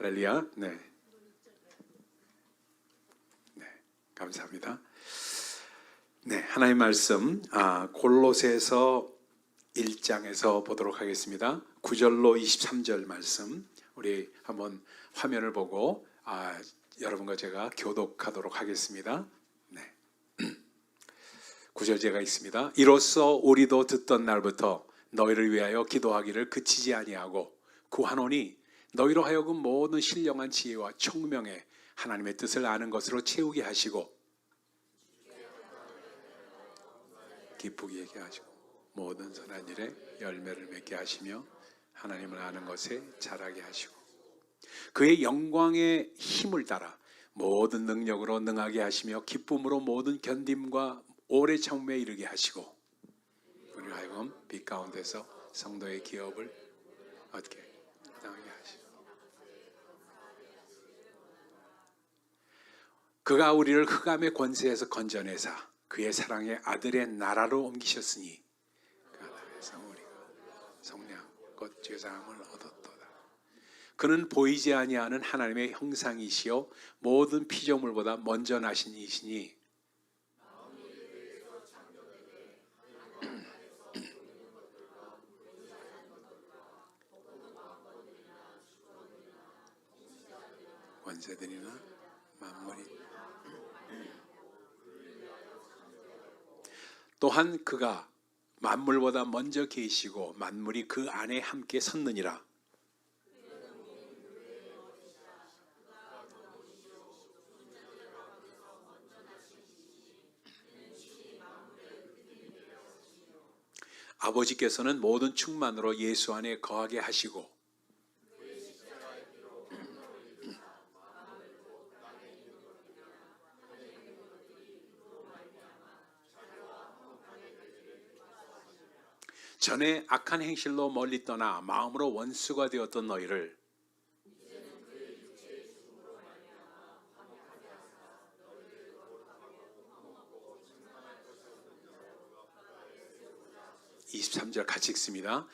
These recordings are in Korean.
할렐루야. 네. 네. 감사합니다. 네. 하나님의 말씀 골로새서 1장에서 보도록 하겠습니다. 9절로 23절 말씀 우리 한번 화면을 보고 여러분과 제가 교독하도록 하겠습니다. 네. 9절 제가 있습니다. 이로써 우리도 듣던 날부터 너희를 위하여 기도하기를 그치지 아니하고 구하노니 너희로 하여금 모든 신령한 지혜와 총명에 하나님의 뜻을 아는 것으로 채우게 하시고 기쁘게 하게 하시고 모든 선한 일에 열매를 맺게 하시며 하나님을 아는 것에 자라게 하시고 그의 영광의 힘을 따라 모든 능력으로 능하게 하시며 기쁨으로 모든 견딤과 오래 참음에 이르게 하시고 우리를 하여금 빛 가운데서 성도의 기업을 얻게 나게 하시고 그가 우리를 흑암의 권세에서 건져내사 그의 사랑의 아들의 나라로 옮기셨으니 그 나라에서 우리가 성령 곧 죄사함을 얻었도다. 그는 보이지 아니하는 하나님의 형상이시요 모든 피조물보다 먼저 나신 이시니 원세들이나 만물이 또한 그가 만물보다 먼저 계시고 만물이 그 안에 함께 섰느니라. 아버지께서는 모든 충만으로 예수 안에 거하게 하시고 전에 악한 행실로 멀리 떠나 마음으로 원수가 되었던 너희를 (23절) 같이 읽습니다.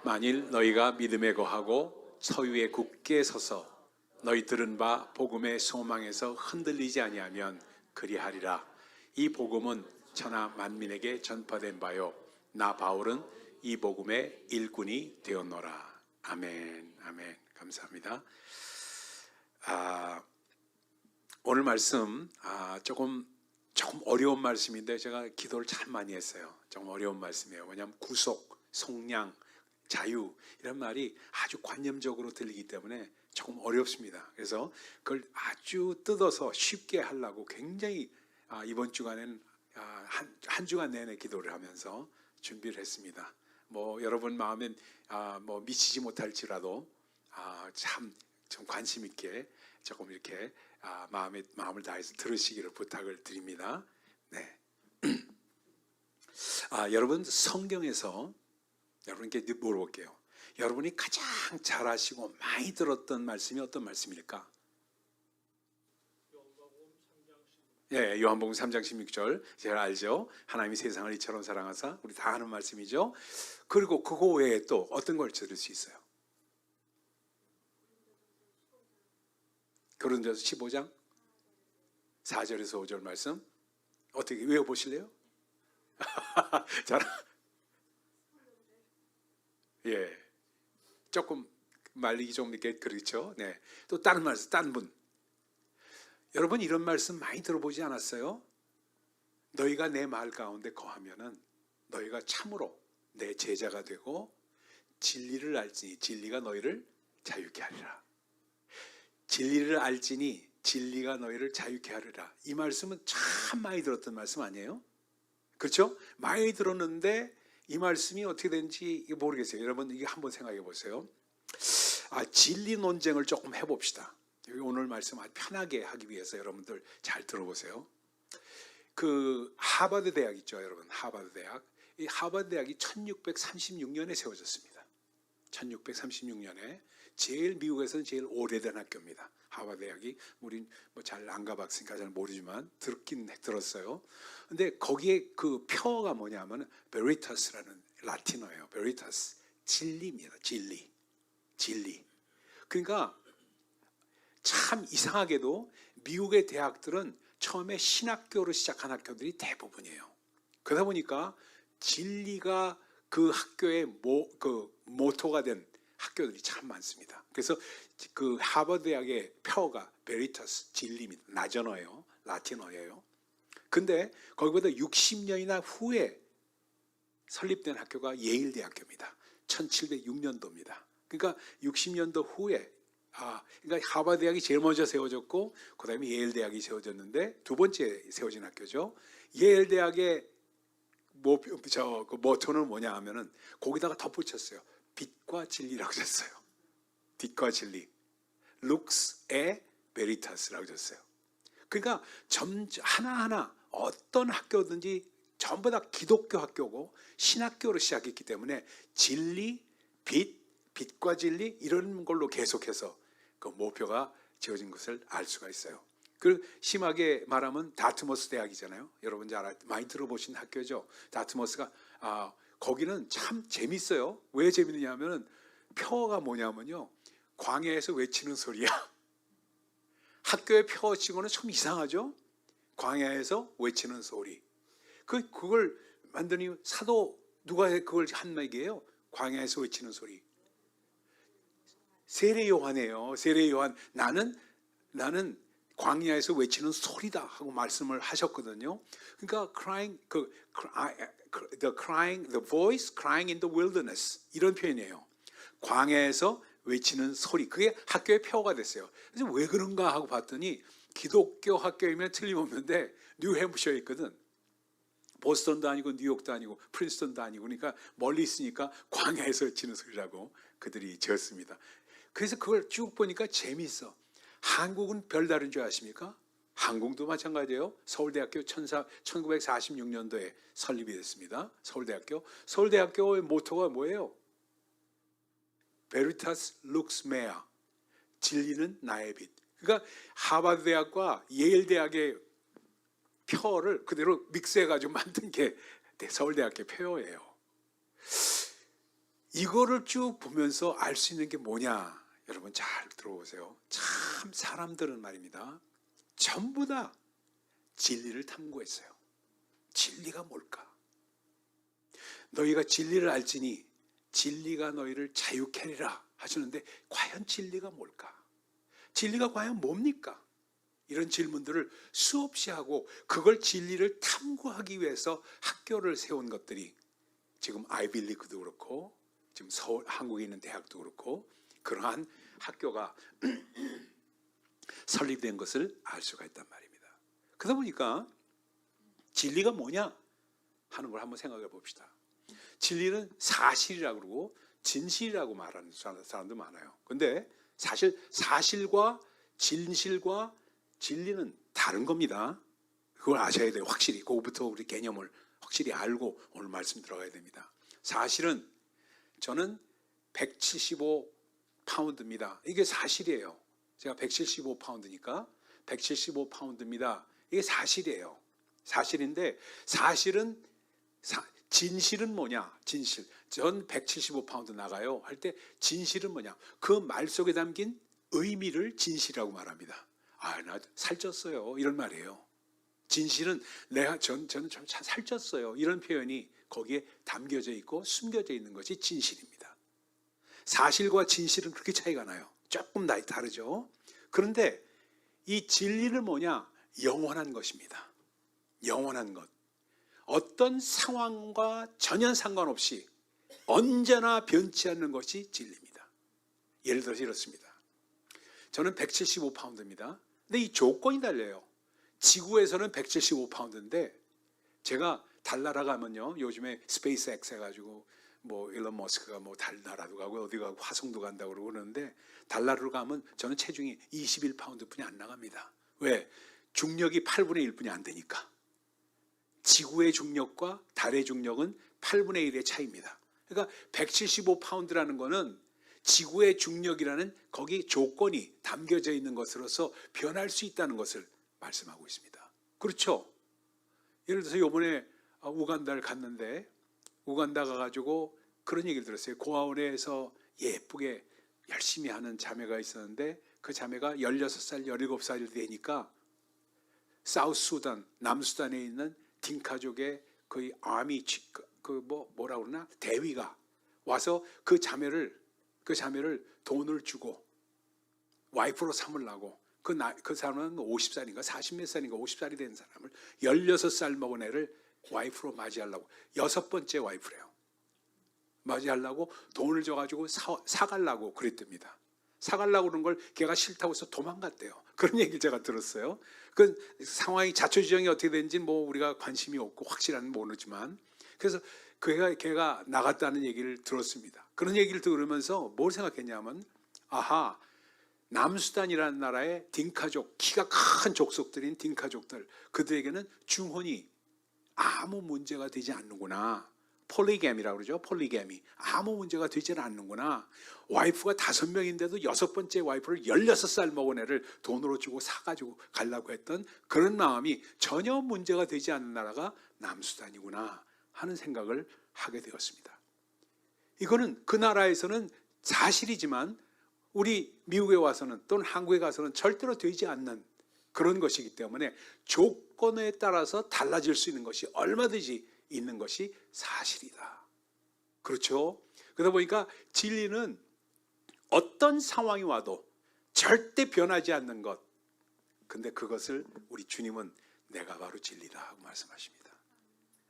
만일 너희가 믿음에 거하고 서유에 굳게 서서 너희 들은 바 복음의 소망에서 흔들리지 아니하면 그리하리라. 이 복음은 천하 만민에게 전파된 바요 나 바울은 이 복음의 일꾼이 되었노라. 아멘. 아멘. 감사합니다. 오늘 말씀 조금 어려운 말씀인데 제가 기도를 참 많이 했어요. 좀 어려운 말씀이에요. 왜냐하면 구속, 속량, 자유 이런 말이 아주 관념적으로 들리기 때문에 조금 어렵습니다. 그래서 그걸 아주 뜯어서 쉽게 하려고 굉장히 이번 주간에는 한 주간 내내 기도를 하면서 준비를 했습니다. 여러분 마음엔 미치지 못할지라도 좀 관심 있게 조금 이렇게 마음을 다해서 들으시기를 부탁을 드립니다. 네. 여러분 성경에서 여러분께 물어볼게요. 여러분이 가장 잘 아시고 많이 들었던 말씀이 어떤 말씀일까? 예, 요한복음 3장 16절 잘 알죠? 하나님이 세상을 이처럼 사랑하사 우리 다 아는 말씀이죠. 그리고 그거 외에 또 어떤 걸 들을 수 있어요? 고린도서 15장 4절에서 5절 말씀 어떻게 외워보실래요? 예, 조금 말리기 좀 이렇게 그렇죠. 네, 또 다른 말씀, 다른 분. 여러분 이런 말씀 많이 들어보지 않았어요? 너희가 내 말 가운데 거하면은 너희가 참으로 내 제자가 되고 진리를 알지니 진리가 너희를 자유케 하리라. 진리를 알지니 진리가 너희를 자유케 하리라. 이 말씀은 참 많이 들었던 말씀 아니에요? 그렇죠? 많이 들었는데 이 말씀이 어떻게 되는지 모르겠어요. 여러분 이게 한번 생각해 보세요. 진리 논쟁을 조금 해봅시다. 오늘 말씀 아주 편하게 하기 위해서 여러분들 잘 들어보세요. 그 하버드 대학 있죠, 여러분. 하버드 대학. 이 하버드 대학이 1636년에 세워졌습니다. 1636년에 미국에서는 제일 오래된 학교입니다. 하버드 대학이 우린 잘 안 가봤으니까 잘 모르지만 듣긴 들었어요. 근데 거기에 그 표어가 뭐냐면 베리타스라는 라틴어예요. 베리타스 진리입니다. 진리. 그러니까 참 이상하게도 미국의 대학들은 처음에 신학교로 시작한 학교들이 대부분이에요. 그러다 보니까 진리가 그 학교의 모토가 된 학교들이 참 많습니다. 그래서 그 하버드 대학의 표어가 베리타스, 진리입니다. 나전어예요. 라틴어예요. 근데 거기보다 60년이나 후에 설립된 학교가 예일 대학교입니다. 1706년도입니다. 그러니까 60년도 후에 그러니까 하버드 대학이 제일 먼저 세워졌고 그다음에 예일 대학이 세워졌는데 두 번째 세워진 학교죠. 예일 대학의 그 모토는 뭐냐 하면은 거기다가 덧붙였어요. 빛과 진리라고 했어요. 빛과 진리. Lux et Veritas라고 했어요. 그러니까 하나하나 어떤 학교든지 전부 다 기독교 학교고 신학교로 시작했기 때문에 진리, 빛과 진리 이런 걸로 계속해서 그 목표가 지어진 것을 알 수가 있어요. 그 심하게 말하면 다트머스 대학이잖아요. 여러분 많이 들어보신 학교죠. 다트머스가 거기는 참 재밌어요. 왜 재밌느냐면은 표어가 뭐냐면요. 광야에서 외치는 소리야. 학교의 표어치고는 좀 이상하죠. 광야에서 외치는 소리. 그걸 만드니 사도 누가 그걸 한 얘기예요? 광야에서 외치는 소리. 세례 요한이에요. 세례 요한 나는 광야에서 외치는 소리다 하고 말씀을 하셨거든요. 그러니까 the voice crying in the wilderness 이런 표현이에요. 광야에서 외치는 소리. 그게 학교의 표어가 됐어요. 그래서 왜 그런가 하고 봤더니 기독교 학교이면 틀림없는데 뉴햄프셔에 있거든. 보스턴도 아니고 뉴욕도 아니고 프린스턴도 아니고 그러니까 멀리 있으니까 광야에서 외치는 소리라고 그들이 지었습니다. 그래서 그걸 쭉 보니까 재미있어. 한국은 별다른 줄 아십니까? 한국도 마찬가지예요. 서울대학교 1946년도에 설립이 됐습니다. 서울대학교의 모토가 뭐예요? Veritas Lux Mea. 진리는 나의 빛. 그러니까 하버드 대학과 예일 대학의 표어를 그대로 믹스해가지고 만든 게 서울대학교 표어예요. 이거를 쭉 보면서 알 수 있는 게 뭐냐? 여러분 잘 들어보세요. 참 사람들은 말입니다. 전부 다 진리를 탐구했어요. 진리가 뭘까? 너희가 진리를 알지니 진리가 너희를 자유케 하리라 하시는데 과연 진리가 뭘까? 진리가 과연 뭡니까? 이런 질문들을 수없이 하고 그걸 진리를 탐구하기 위해서 학교를 세운 것들이 지금 아이빌리그도 그렇고 지금 한국에 있는 대학도 그렇고 그러한 학교가 설립된 것을 알 수가 있단 말입니다. 그러다 보니까 진리가 뭐냐 하는 걸 한번 생각해 봅시다. 진리는 사실이라고 그러고 진실이라고 말하는 사람도 많아요. 근데 사실 사실과 진실과 진리는 다른 겁니다. 그걸 아셔야 돼요. 확실히. 그거부터 우리 개념을 확실히 알고 오늘 말씀 들어가야 됩니다. 사실은 저는 175파운드입니다. 이게 사실이에요. 제가 175파운드니까 175파운드입니다. 이게 사실이에요. 사실인데 진실은 뭐냐? 진실. 전 175파운드 나가요. 할 때 진실은 뭐냐? 그 말 속에 담긴 의미를 진실이라고 말합니다. 나 살쪘어요. 이런 말이에요. 진실은 저는 좀 살쪘어요. 이런 표현이 거기에 담겨져 있고 숨겨져 있는 것이 진실입니다. 사실과 진실은 그렇게 차이가 나요. 조금 다르죠. 그런데 이 진리는 뭐냐? 영원한 것입니다. 영원한 것. 어떤 상황과 전혀 상관없이 언제나 변치 않는 것이 진리입니다. 예를 들어서 이렇습니다. 저는 175파운드입니다. 근데 이 조건이 달려요. 지구에서는 175파운드인데 제가 달 날아가면요. 요즘에 스페이스 X 해가지고 뭐 일론 머스크가 뭐 달 날아도 가고 어디 가고 화성도 간다고 그러고 그러는데 달 나라로 가면 저는 체중이 21파운드 뿐이 안 나갑니다. 왜? 중력이 8분의 1뿐이 안 되니까. 지구의 중력과 달의 중력은 8분의 1의 차이입니다. 그러니까 175파운드라는 거는 지구의 중력이라는 거기 조건이 담겨져 있는 것으로서 변할 수 있다는 것을 말씀하고 있습니다. 그렇죠? 예를 들어서 이번에 우간다를 갔는데 우간다 가가지고 그런 얘기를 들었어요. 고아원에서 예쁘게 열심히 하는 자매가 있었는데 그 자매가 16살, 17살이 되니까 사우스 수단, 남수단에 있는 딩카족의 거의 아미 뭐라 그러나 대위가 와서 그 자매를 돈을 주고 와이프로 삼으려고 그 사람은 50살인가 40몇 살인가 50살이 된 사람을 16살 먹은 애를 와이프로 맞이하려고 6번째 와이프래요. 맞이하려고 돈을 줘가지고 사가려고 그랬답니다. 사가려고 그런 걸 걔가 싫다고 해서 도망갔대요. 그런 얘기를 제가 들었어요. 그 상황이 자초지종이 어떻게 되는지는 뭐 우리가 관심이 없고 확실한 모르지만 그래서 걔가 나갔다는 얘기를 들었습니다. 그런 얘기를 들으면서 뭘 생각했냐면 아하, 남수단이라는 나라의 딩카족, 키가 큰 족속들인 딩카족들, 그들에게는 중혼이 아무 문제가 되지 않는구나. 폴리게미라고 그러죠. 폴리게미. 아무 문제가 되지 않는구나. 와이프가 5명인데도 6번째 와이프를 16살 먹은 애를 돈으로 주고 사가지고 가려고 했던 그런 마음이 전혀 문제가 되지 않는 나라가 남수단이구나 하는 생각을 하게 되었습니다. 이거는 그 나라에서는 사실이지만 우리 미국에 와서는 또는 한국에 가서는 절대로 되지 않는 그런 것이기 때문에 조건에 따라서 달라질 수 있는 것이 얼마든지 있는 것이 사실이다. 그렇죠? 그러다 보니까 진리는 어떤 상황이 와도 절대 변하지 않는 것. 근데 그것을 우리 주님은 내가 바로 진리다 하고 말씀하십니다.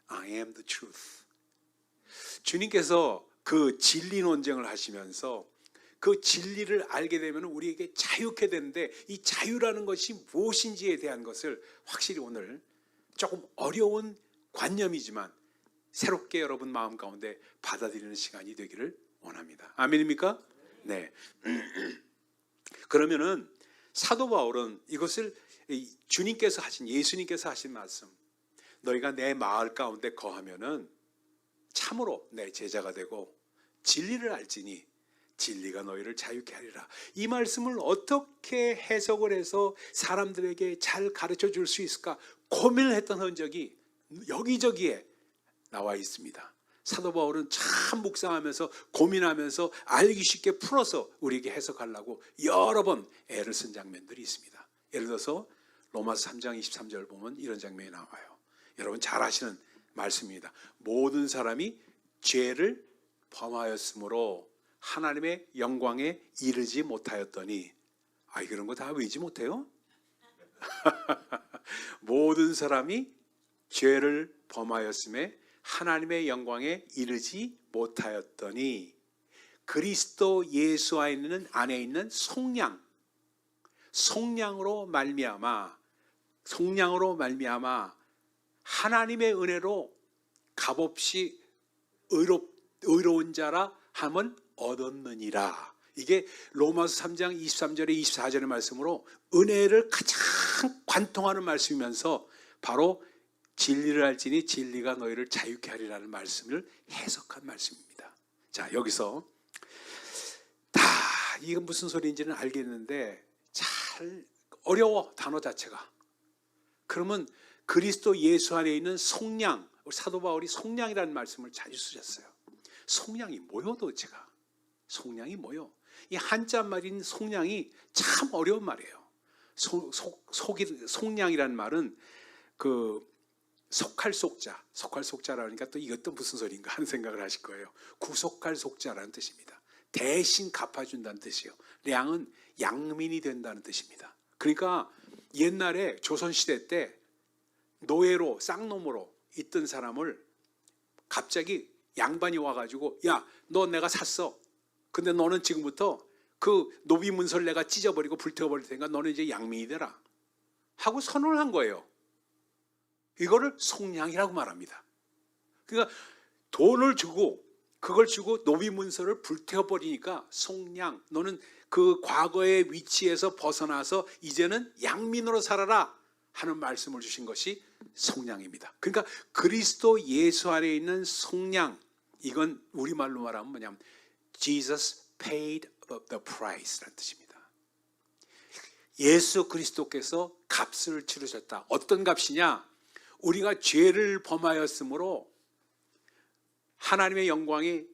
I am the truth. 주님께서 그 진리 논쟁을 하시면서 그 진리를 알게 되면 우리에게 자유케 되는데 이 자유라는 것이 무엇인지에 대한 것을 확실히 오늘 조금 어려운 관념이지만 새롭게 여러분 마음 가운데 받아들이는 시간이 되기를 원합니다. 아멘입니까? 네. 그러면은 사도 바울은 이것을 주님께서 하신, 예수님께서 하신 말씀, 너희가 내 마을 가운데 거하면은 참으로 내 제자가 되고 진리를 알지니 진리가 너희를 자유케 하리라. 이 말씀을 어떻게 해석을 해서 사람들에게 잘 가르쳐 줄 수 있을까 고민을 했던 흔적이 여기저기에 나와 있습니다. 사도 바울은 참 묵상하면서 고민하면서 알기 쉽게 풀어서 우리에게 해석하려고 여러 번 애를 쓴 장면들이 있습니다. 예를 들어서 로마서 3장 23절 보면 이런 장면이 나와요. 여러분 잘 아시는 말씀입니다. 모든 사람이 죄를 범하였으므로 하나님의 영광에 이르지 못하였더니 그런 거 다 외우지 못해요? 모든 사람이 죄를 범하였음에 하나님의 영광에 이르지 못하였더니 그리스도 예수 안에 있는 속량으로 말미암아 하나님의 은혜로 값없이 의로운 자라 함은 얻었느니라. 이게 로마서 3장 23절에 24절의 말씀으로 은혜를 가장 관통하는 말씀이면서 바로 진리를 알지니 진리가 너희를 자유케 하리라는 말씀을 해석한 말씀입니다. 자, 여기서 이건 무슨 소리인지는 알겠는데 잘 어려워, 단어 자체가. 그러면 그리스도 예수 안에 있는 속량, 사도 바울이 속량이라는 말씀을 자주 쓰셨어요. 속량이 뭐요 도대체가? 속량이 뭐요? 이 한자말인 속량이 참 어려운 말이에요. 속량이라는 말은 속할 속자라니까 또 이것도 무슨 소리인가 하는 생각을 하실 거예요. 구속할 속자라는 뜻입니다. 대신 갚아준다는 뜻이에요. 량은 양민이 된다는 뜻입니다. 그러니까 옛날에 조선시대 때 노예로 쌍놈으로 있던 사람을 갑자기 양반이 와가지고 야, 너 내가 샀어. 근데 너는 지금부터 그 노비 문서를 내가 찢어버리고 불태워버릴 테니까 너는 이제 양민이 되라 하고 선언을 한 거예요. 이거를 속량이라고 말합니다. 그러니까 돈을 주고 그걸 주고 노비 문서를 불태워버리니까 속량, 너는 그 과거의 위치에서 벗어나서 이제는 양민으로 살아라 하는 말씀을 주신 것이 속량입니다. 그러니까 그리스도 예수 안에 있는 속량, 이건 우리말로 말하면 뭐냐면 Jesus paid the price라는 뜻입니다. 예수 그리스도께서 값을 치르셨다. 어떤 값이냐? 우리가 죄를 범하였으므로 하나님의 영광에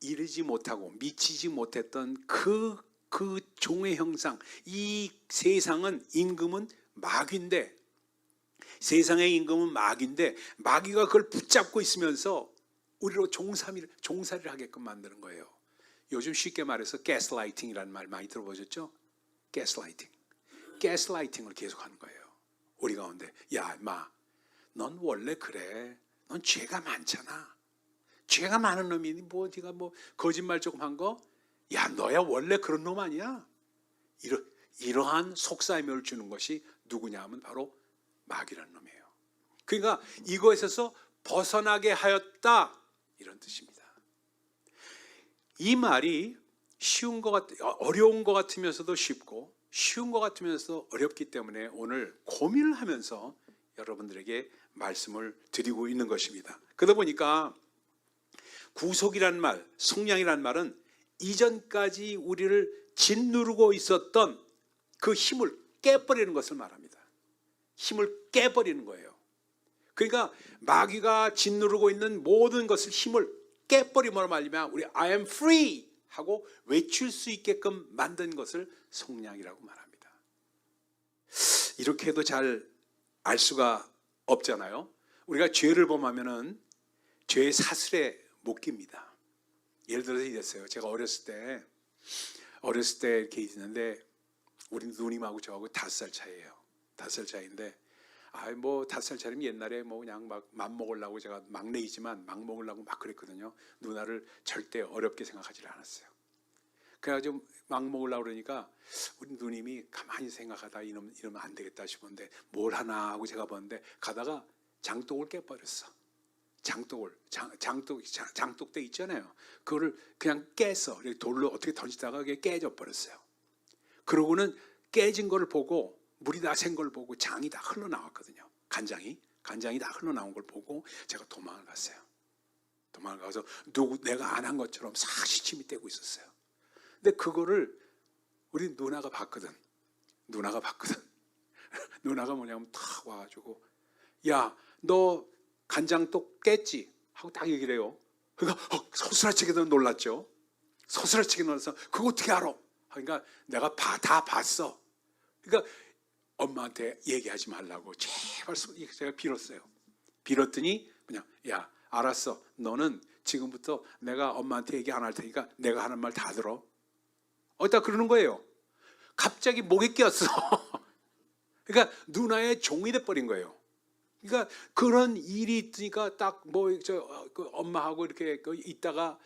이르지 못하고 미치지 못했던 그 그 종의 형상, 이 세상은 임금은 마귀인데, 세상의 임금은 마귀인데 마귀가 그걸 붙잡고 있으면서 우리로 종살이를 하게끔 만드는 거예요. 요즘 쉽게 말해서 가스라이팅이라는 말 많이 들어보셨죠? 가스라이팅을 계속하는 거예요. 우리 가운데, 야 인마, 넌 원래 그래. 넌 죄가 많잖아. 죄가 많은 놈이 뭐 네가 뭐 거짓말 조금 한 거, 야 너야 원래 그런 놈 아니야. 이러한 속삭임을 주는 것이 누구냐 하면 바로 마귀라는 놈이에요. 그러니까 이것에서 벗어나게 하였다, 이런 뜻입니다. 이 말이 어려운 것 같으면서도 쉽고 쉬운 것 같으면서 어렵기 때문에 오늘 고민을 하면서 여러분들에게 말씀을 드리고 있는 것입니다. 그러다 보니까 구속이라는 말, 속량이라는 말은 이전까지 우리를 짓누르고 있었던 그 힘을 깨버리는 것을 말합니다. 힘을 깨버리는 거예요. 그러니까 마귀가 짓누르고 있는 모든 것을 힘을 깨버림으로 말미암아 우리 I am free 하고 외칠 수 있게끔 만든 것을 속량이라고 말합니다. 이렇게 해도 잘 알 수가 없잖아요. 우리가 죄를 범하면은 죄의 사슬에 못 깁니다. 예를 들어서 이랬어요. 제가 어렸을 때 이렇게 있는데 우리 누님하고 저하고 5살 차이예요. 5살 차이인데, 뭐 5살 차이면 옛날에 뭐 그냥 막 맘먹으려고, 제가 막내이지만 막 먹으려고 막 그랬거든요. 누나를 절대 어렵게 생각하지 않았어요. 그래가지고 막 먹으려고 그러니까 우리 누님이 가만히 생각하다 이러면 안 되겠다 싶었는데 뭘 하나 하고 제가 봤는데 가다가 장독을 깨버렸어. 장독대 있잖아요. 그거를 그냥 깼어. 돌로 어떻게 던지다가 그게 깨져 버렸어요. 그러고는 깨진 걸 보고, 물이 다 샌 걸 보고, 장이 다 흘러나왔거든요. 간장이 다 흘러나온 걸 보고 제가 도망을 갔어요. 도망을 가서 내가 안 한 것처럼 싹 시침이 떼고 있었어요. 근데 그거를 우리 누나가 봤거든. 누나가 뭐냐면 탁 와가지고, 야 너 간장독 깼지? 하고 딱 얘기를 해요. 그러니까 서스라치게 놀랐죠. 서스라치게 놀라서 그거 어떻게 알아? 그러니까 내가 다 봤어. 그러니까 엄마한테 얘기하지 말라고 제발 제가 빌었어요. 빌었더니 그냥, 야 알았어. 너는 지금부터 내가 엄마한테 얘기 안 할 테니까 내가 하는 말 다 들어. 딱 그러는 거예요. 갑자기 목에 끼었어. 그러니까 누나의 종이 돼버린 거예요. 그러니까 그런 일이 있으니까 딱 그 엄마하고 이렇게 있다가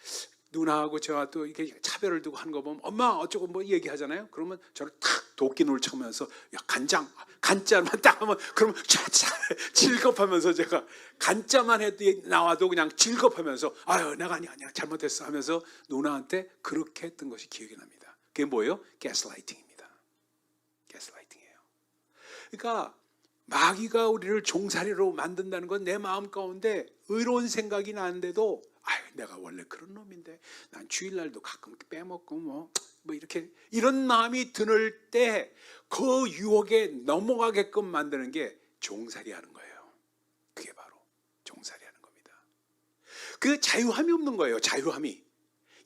누나하고 저와 또 이렇게 차별을 두고 하는 거 보면 엄마 어쩌고 뭐 얘기하잖아요. 그러면 저를 탁 도끼눈을 쳐면서, 야 간짜만 딱 하면 그러면 질겁하면서, 제가 간짜만 해도 나와도 그냥 질겁하면서 아유 내가 아니야 잘못했어 하면서 누나한테 그렇게 했던 것이 기억이 납니다. 그게 뭐예요? 가스라이팅입니다. 가스라이팅이에요. 그러니까 마귀가 우리를 종살이로 만든다는 건 내 마음 가운데 의로운 생각이 나는데도, 내가 원래 그런 놈인데 난 주일날도 가끔 빼먹고 뭐 이렇게 이런 마음이 드는 때 그 유혹에 넘어가게끔 만드는 게 종살이하는 거예요. 그게 바로 종살이하는 겁니다. 그 자유함이 없는 거예요. 자유함이.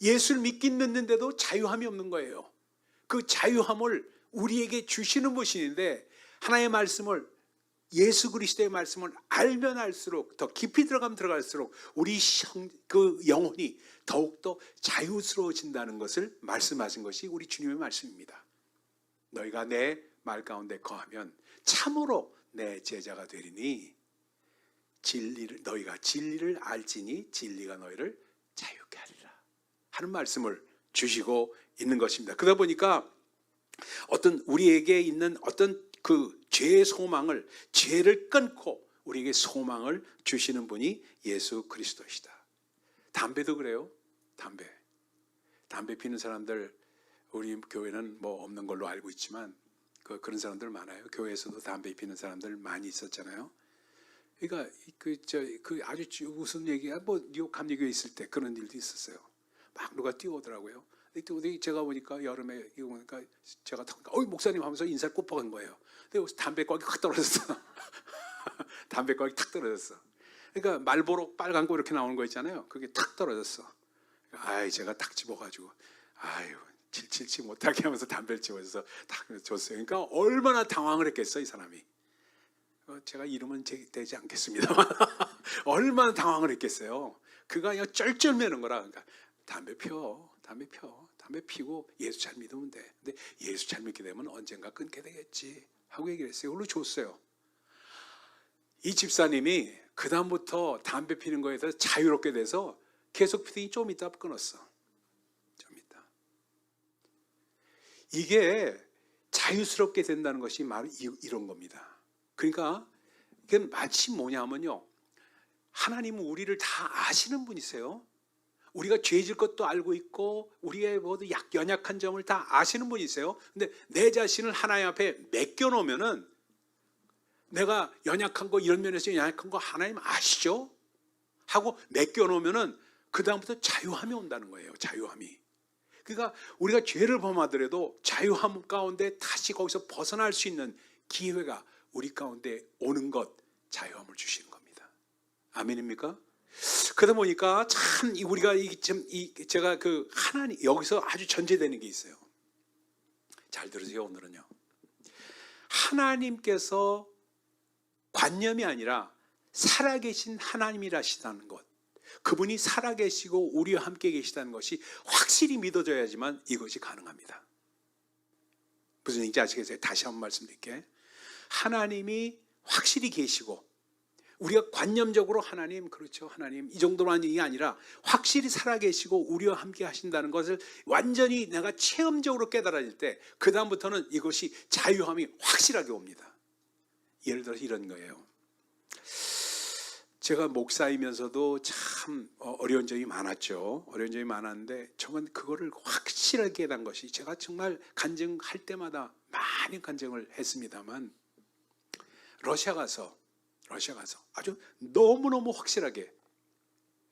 예수를 믿긴 믿는데도 자유함이 없는 거예요. 그 자유함을 우리에게 주시는 분이신데, 하나님의 말씀을, 예수 그리스도의 말씀을 알면 알수록, 더 깊이 들어가면 들어갈수록 우리 그 영혼이 더욱더 자유스러워진다는 것을 말씀하신 것이 우리 주님의 말씀입니다. 너희가 내 말 가운데 거하면 참으로 내 제자가 되리니 너희가 진리를 알지니 진리가 너희를 자유케 하리라 하는 말씀을 주시고 있는 것입니다. 그러다 보니까 어떤 우리에게 있는 어떤 그 죄의 소망을, 죄를 끊고 우리에게 소망을 주시는 분이 예수 그리스도이시다. 담배도 그래요. 담배 피는 사람들, 우리 교회는 뭐 없는 걸로 알고 있지만 그런 사람들 많아요. 교회에서도 담배 피는 사람들 많이 있었잖아요. 그러니까 아주 무슨 얘기야, 뭐 뉴욕 감리교회 있을 때 그런 일도 있었어요. 막 누가 뛰어오더라고요. 제가 보니까 여름에 보니까 제가 목사님 하면서 인사를 꼽아간 거예요. 근데 담배꽁이 확 떨어졌어. 담배꽁이 탁 떨어졌어. 그러니까 말보로 빨간 거 이렇게 나오는 거 있잖아요. 그게 탁 떨어졌어. 제가 탁 집어가지고 칠칠치 못하게 하면서 담배를 집어서 딱 줬어요. 그러니까 얼마나 당황을 했겠어 이 사람이. 제가 이름은 되지 않겠습니다만 얼마나 당황을 했겠어요. 그가 그냥 쩔쩔매는 거라. 그러니까 담배 피고 예수 잘 믿으면 돼. 근데 예수 잘 믿게 되면 언젠가 끊게 되겠지 하고 얘기를 했어요. 그걸로 줬어요. 이 집사님이 그 다음부터 담배 피는 거에 대해서 자유롭게 돼서 계속 피더니 좀 이따 끊었어. 좀 이따. 이게 자유스럽게 된다는 것이 바로 이런 겁니다. 그러니까 이게 마치 뭐냐면요, 하나님은 우리를 다 아시는 분이세요. 우리가 죄질 것도 알고 있고 우리의 모두 연약한 점을 다 아시는 분이세요. 근데 내 자신을 하나님 앞에 맡겨놓으면은 내가 연약한 거, 이런 면에서 연약한 거 하나님 아시죠? 하고 맡겨놓으면은 그 다음부터 자유함이 온다는 거예요. 자유함이. 그러니까 우리가 죄를 범하더라도 자유함 가운데 다시 거기서 벗어날 수 있는 기회가 우리 가운데 오는 것, 자유함을 주시는 겁니다. 아멘입니까? 그러다 보니까 참 우리가 제가 그 하나님 여기서 아주 전제되는 게 있어요. 잘 들으세요. 오늘은요, 하나님께서 관념이 아니라 살아계신 하나님이라시다는 것, 그분이 살아계시고 우리와 함께 계시다는 것이 확실히 믿어져야지만 이것이 가능합니다. 무슨 얘기인지 아시겠어요? 다시 한번 말씀드릴게요. 하나님이 확실히 계시고 우리가 관념적으로 하나님, 그렇죠, 하나님 이 정도만 얘기 아니라 확실히 살아계시고 우리와 함께 하신다는 것을 완전히 내가 체험적으로 깨달아질 때 그 다음부터는 이것이 자유함이 확실하게 옵니다. 예를 들어서 이런 거예요. 제가 목사이면서도 참 어려운 점이 많았죠. 어려운 점이 많았는데 저는 그거를 확실하게 깨달은 것이, 제가 정말 간증할 때마다 많이 간증을 했습니다만 러시아 가서 아주 너무너무 확실하게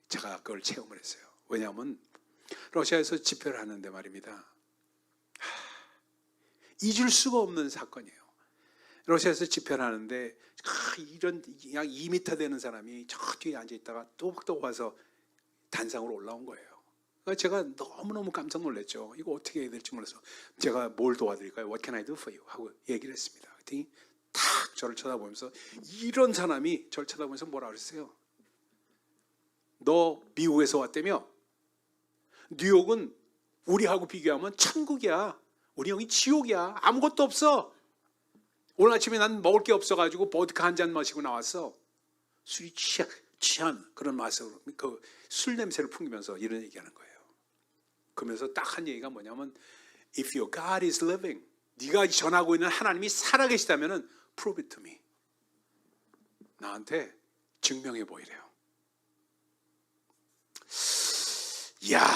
제가 그걸 체험을 했어요. 왜냐하면 러시아에서 집회를 하는데 말입니다, 잊을 수가 없는 사건이에요. 러시아에서 집회를 하는데 이런 약 2m 되는 사람이 저 뒤에 앉아있다가 또박또박 와서 단상으로 올라온 거예요. 그러니까 제가 너무너무 깜짝 놀랐죠. 이거 어떻게 해야 될지 몰라서 제가 뭘 도와드릴까요? What can I do for you? 하고 얘기를 했습니다. 그랬더니 탁 저를 쳐다보면서, 이런 사람이 저를 쳐다보면서 뭐라 그랬어요? 너 미국에서 왔다며? 뉴욕은 우리하고 비교하면 천국이야. 우리 여기 지옥이야. 아무것도 없어. 오늘 아침에 난 먹을 게 없어가지고 보드카 한 잔 마시고 나왔어. 술이 취한 그런 맛으로 그 술 냄새를 풍기면서 이런 얘기하는 거예요. 그러면서 딱 한 얘기가 뭐냐면, If your God is living, 네가 전하고 있는 하나님이 살아계시다면 prove it to me. 나한테 증명해 보이래요. 이야,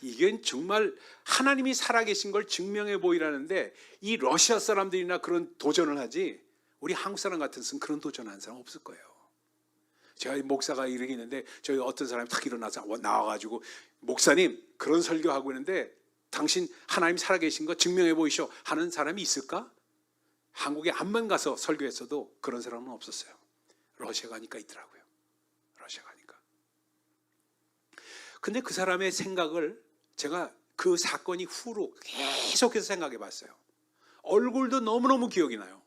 이게 정말 하나님이 살아계신 걸 증명해 보이라는데, 이 러시아 사람들이나 그런 도전을 하지 우리 한국 사람 같은 그런 도전하는 사람 없을 거예요. 제가 목사가 이렇게 있는데 저희 어떤 사람이 탁 일어나서 나와가지고, 목사님 그런 설교하고 있는데 당신 하나님 살아계신 거 증명해 보이쇼 하는 사람이 있을까? 한국에 암만 가서 설교했어도 그런 사람은 없었어요. 러시아 가니까 있더라고요. 러시아 가니까. 근데 그 사람의 생각을 제가 그 사건이 후로 계속해서 생각해 봤어요. 얼굴도 너무너무 기억이 나요.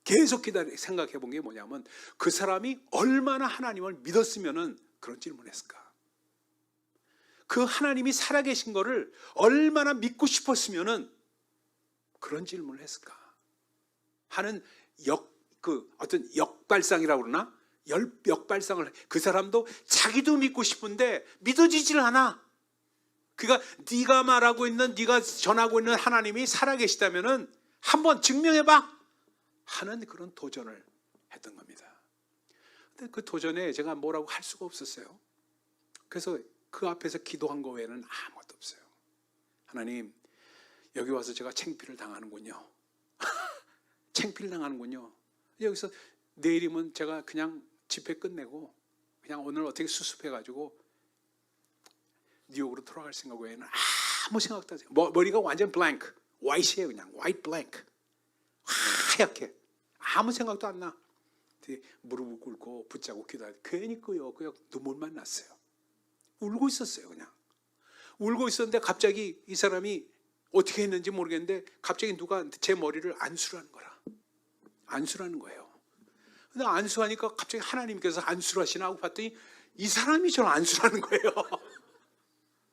계속 생각해 본 게 뭐냐면, 그 사람이 얼마나 하나님을 믿었으면 그런 질문을 했을까? 그 하나님이 살아계신 거를 얼마나 믿고 싶었으면 그런 질문을 했을까 하는 어떤 역발상이라고 그러나? 역발상을, 그 사람도 자기도 믿고 싶은데 믿어지질 않아. 그러니까 네가 말하고 있는, 네가 전하고 있는 하나님이 살아계시다면 한번 증명해봐 하는 그런 도전을 했던 겁니다. 근데 그 도전에 제가 뭐라고 할 수가 없었어요. 그래서 그 앞에서 기도한 거 외에는 아무것도 없어요. 하나님, 여기 와서 제가 창피를 당하는군요. 창피를 당하는군요. 여기서 내일이면 제가 그냥 집회 끝내고 그냥 오늘 어떻게 수습해가지고 뉴욕으로 돌아갈 생각 외에는 아무 생각도 안 해요. 머리가 완전 블랭크, 화이트예요. 그냥 화이트 블랭크, 하얗게 아무 생각도 안 나. 무릎을 꿇고 붙잡고 기도하는데 괜히 그냥 눈물만 났어요. 울고 있었어요. 그냥 울고 있었는데 갑자기 이 사람이 어떻게 했는지 모르겠는데 갑자기 누가 제 머리를 안수를 하는 거라. 안수를 하는 거예요. 근데 안수하니까 갑자기 하나님께서 안수를 하시나 하고 봤더니 이 사람이 저를 안수를 하는 거예요.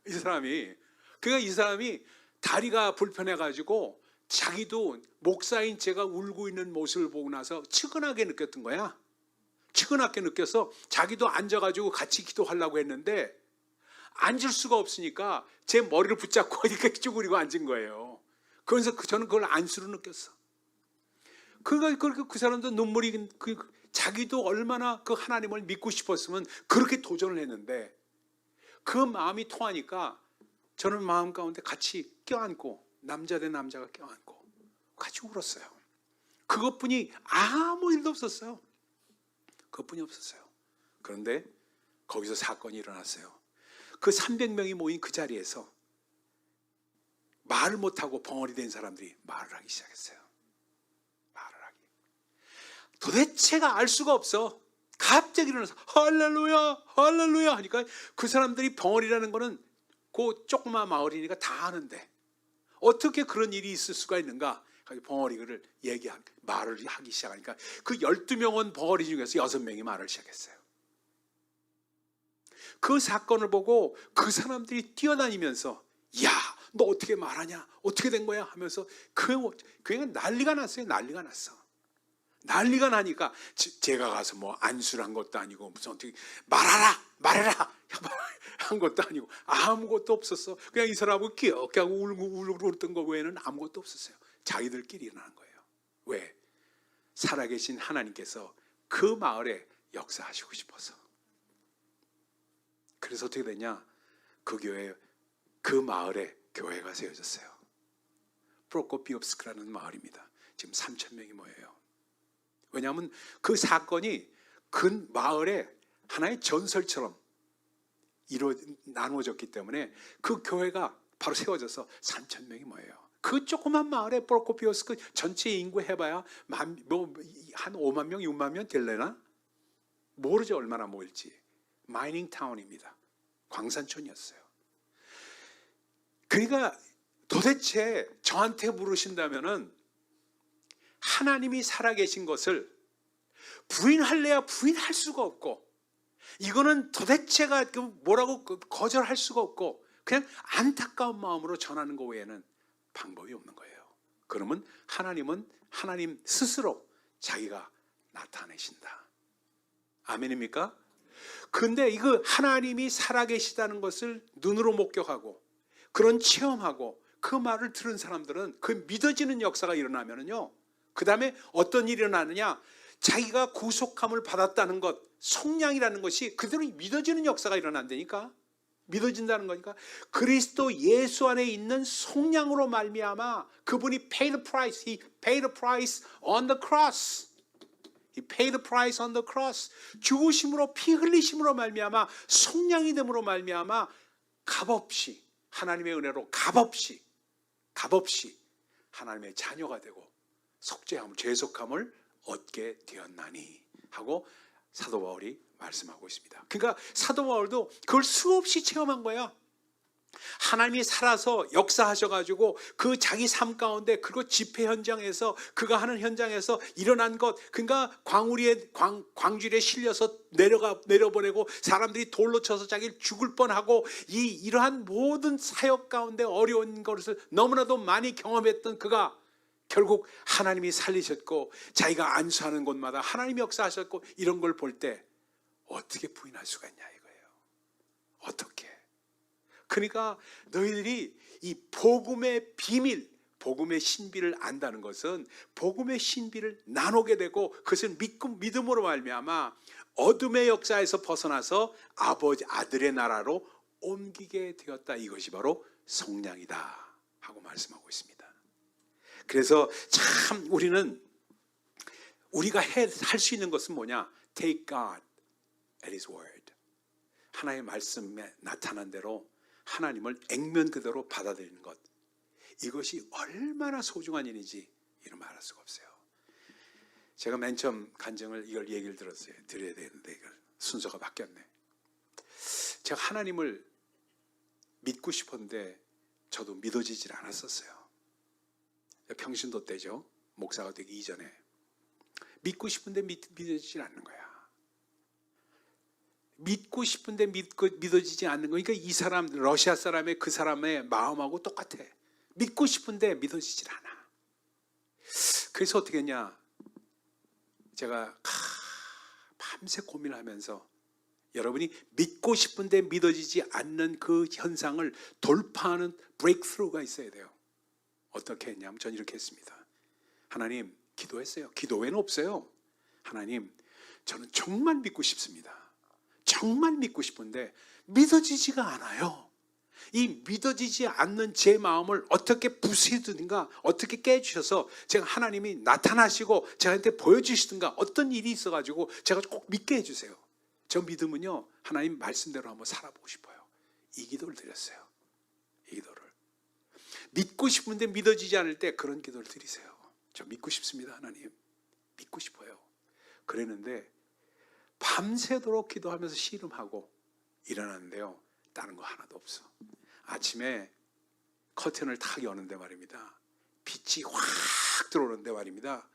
이 사람이. 그러니까 이 사람이 다리가 불편해가지고 자기도 목사인 제가 울고 있는 모습을 보고 나서 측은하게 느꼈던 거야. 측은하게 느껴서 자기도 앉아가지고 같이 기도하려고 했는데 앉을 수가 없으니까 제 머리를 붙잡고 이렇게 쭈그리고 앉은 거예요. 그래서 저는 그걸 안수로 느꼈어. 그러니까 그 사람도 눈물이 자기도 얼마나 그 하나님을 믿고 싶었으면 그렇게 도전을 했는데 그 마음이 통하니까 저는 마음 가운데 같이 껴안고 남자 대 남자가 껴안고 같이 울었어요. 그것뿐이 아무 일도 없었어요. 그것뿐이 없었어요. 그런데 거기서 사건이 일어났어요. 그 300명이 모인 그 자리에서 말을 못하고 벙어리 된 사람들이 말을 하기 시작했어요. 말을 하기. 도대체가 알 수가 없어. 갑자기 일어나서 할렐루야 할렐루야 하니까 그 사람들이 벙어리라는 거는 그 조그마한 마을이니까 다 아는데 어떻게 그런 일이 있을 수가 있는가? 벙어리를 말을 하기 시작하니까 그 12명은 벙어리 중에서 6명이 말을 시작했어요. 그 사건을 보고 그 사람들이 뛰어다니면서 야, 너 어떻게 말하냐? 어떻게 된 거야? 하면서 그냥 난리가 났어요. 난리가 났어. 난리가 나니까 제가 가서 뭐 안수를 한 것도 아니고 무슨 어떻게 말해라 한 것도 아니고 아무것도 없었어. 그냥 이 사람하고 귀엽게 하고 울고 울었던 거 외에는 아무것도 없었어요. 자기들끼리 일어난 거예요. 왜? 살아계신 하나님께서 그 마을에 역사하시고 싶어서. 그래서 어떻게 됐냐? 그 마을에 교회가 세워졌어요. 프로코피옵스크라는 마을입니다. 지금 3,000명이 모여요. 왜냐하면 그 사건이 그 마을에 하나의 전설처럼 나누어졌기 때문에 그 교회가 바로 세워져서 3,000명이 모여요. 그 조그만 마을에 프로코피오스크 전체 인구 해봐야 한 5만 명, 6만 명 될래나? 모르죠 얼마나 모일지. 마이닝 타운입니다. 광산촌이었어요. 그러니까 도대체 저한테 물으신다면은 하나님이 살아계신 것을 부인할래야 부인할 수가 없고 이거는 도대체가 뭐라고 거절할 수가 없고 그냥 안타까운 마음으로 전하는 것 외에는 방법이 없는 거예요. 그러면 하나님은 하나님 스스로 자기가 나타내신다. 아멘입니까? 근데 이거 하나님이 살아계시다는 것을 눈으로 목격하고 그런 체험하고 그 말을 들은 사람들은 그 믿어지는 역사가 일어나면은요. 그 다음에 어떤 일이 일어나느냐? 자기가 구속함을 받았다는 것, 속량이라는 것이 그대로 믿어지는 역사가 일어난다니까. 믿어진다는 거니까 그리스도 예수 안에 있는 속량으로 말미암아 그분이 paid the price, he paid the price on the cross. He paid the price on the cross. 죽으심으로 피 흘리심으로 말미암아 속량이 됨으로 말미암아 값없이 하나님의 은혜로 값없이 하나님의 자녀가 되고 속죄함을 죄속함을 얻게 되었나니 하고 사도 바울이 말씀하고 있습니다. 그러니까 사도 바울도 그걸 수없이 체험한 거야. 하나님이 살아서 역사하셔가지고 그 자기 삶 가운데 그리고 집회 현장에서 그가 하는 현장에서 일어난 것, 그러니까 광주리에 실려서 내려보내고 사람들이 돌로 쳐서 자기를 죽을 뻔하고 이러한 모든 사역 가운데 어려운 것을 너무나도 많이 경험했던 그가 결국 하나님이 살리셨고 자기가 안수하는 곳마다 하나님이 역사하셨고 이런 걸 볼 때 어떻게 부인할 수가 있냐 이거예요. 어떻게? 그러니까 너희들이 이 복음의 비밀, 복음의 신비를 안다는 것은 복음의 신비를 나누게 되고 그것을 믿음으로 말미암아 어둠의 역사에서 벗어나서 아들의 나라로 옮기게 되었다. 이것이 바로 속량이다 하고 말씀하고 있습니다. 그래서 참 우리가 할 수 있는 것은 뭐냐? Take God at His word. 하나님의 말씀에 나타난 대로 하나님을 액면 그대로 받아들이는 것. 이것이 얼마나 소중한 일인지 이런 말할 수가 없어요. 제가 맨 처음 간증을 이걸 얘기를 들었어요. 드려야 되는데 이걸 순서가 바뀌었네. 제가 하나님을 믿고 싶었는데 저도 믿어지질 않았었어요. 평신도 때죠. 목사가 되기 이전에. 믿고 싶은데 믿어지질 않는 거야. 믿고 싶은데 믿어지지 않는 거. 그러니까 이 사람, 러시아 사람의 그 사람의 마음하고 똑같아. 믿고 싶은데 믿어지질 않아. 그래서 어떻게 했냐. 제가 밤새 고민을 하면서 여러분이 믿고 싶은데 믿어지지 않는 그 현상을 돌파하는 브레이크스루가 있어야 돼요. 어떻게 했냐면 전 이렇게 했습니다. 하나님, 기도했어요. 기도 외에는 없어요. 하나님, 저는 정말 믿고 싶습니다. 정말 믿고 싶은데 믿어지지가 않아요. 이 믿어지지 않는 제 마음을 어떻게 부수든가 어떻게 깨주셔서 제가 하나님이 나타나시고 저한테 보여주시든가 어떤 일이 있어가지고 제가 꼭 믿게 해주세요. 저 믿음은요, 하나님 말씀대로 한번 살아보고 싶어요. 이 기도를 드렸어요. 이 기도를. 믿고 싶은데 믿어지지 않을 때 그런 기도를 드리세요. 저 믿고 싶습니다, 하나님. 믿고 싶어요. 그랬는데 밤새도록 기도하면서 씨름하고 일어났는데요, 다른 거 하나도 없어. 아침에 커튼을 탁 여는데 말입니다, 빛이 확 들어오는데 말입니다.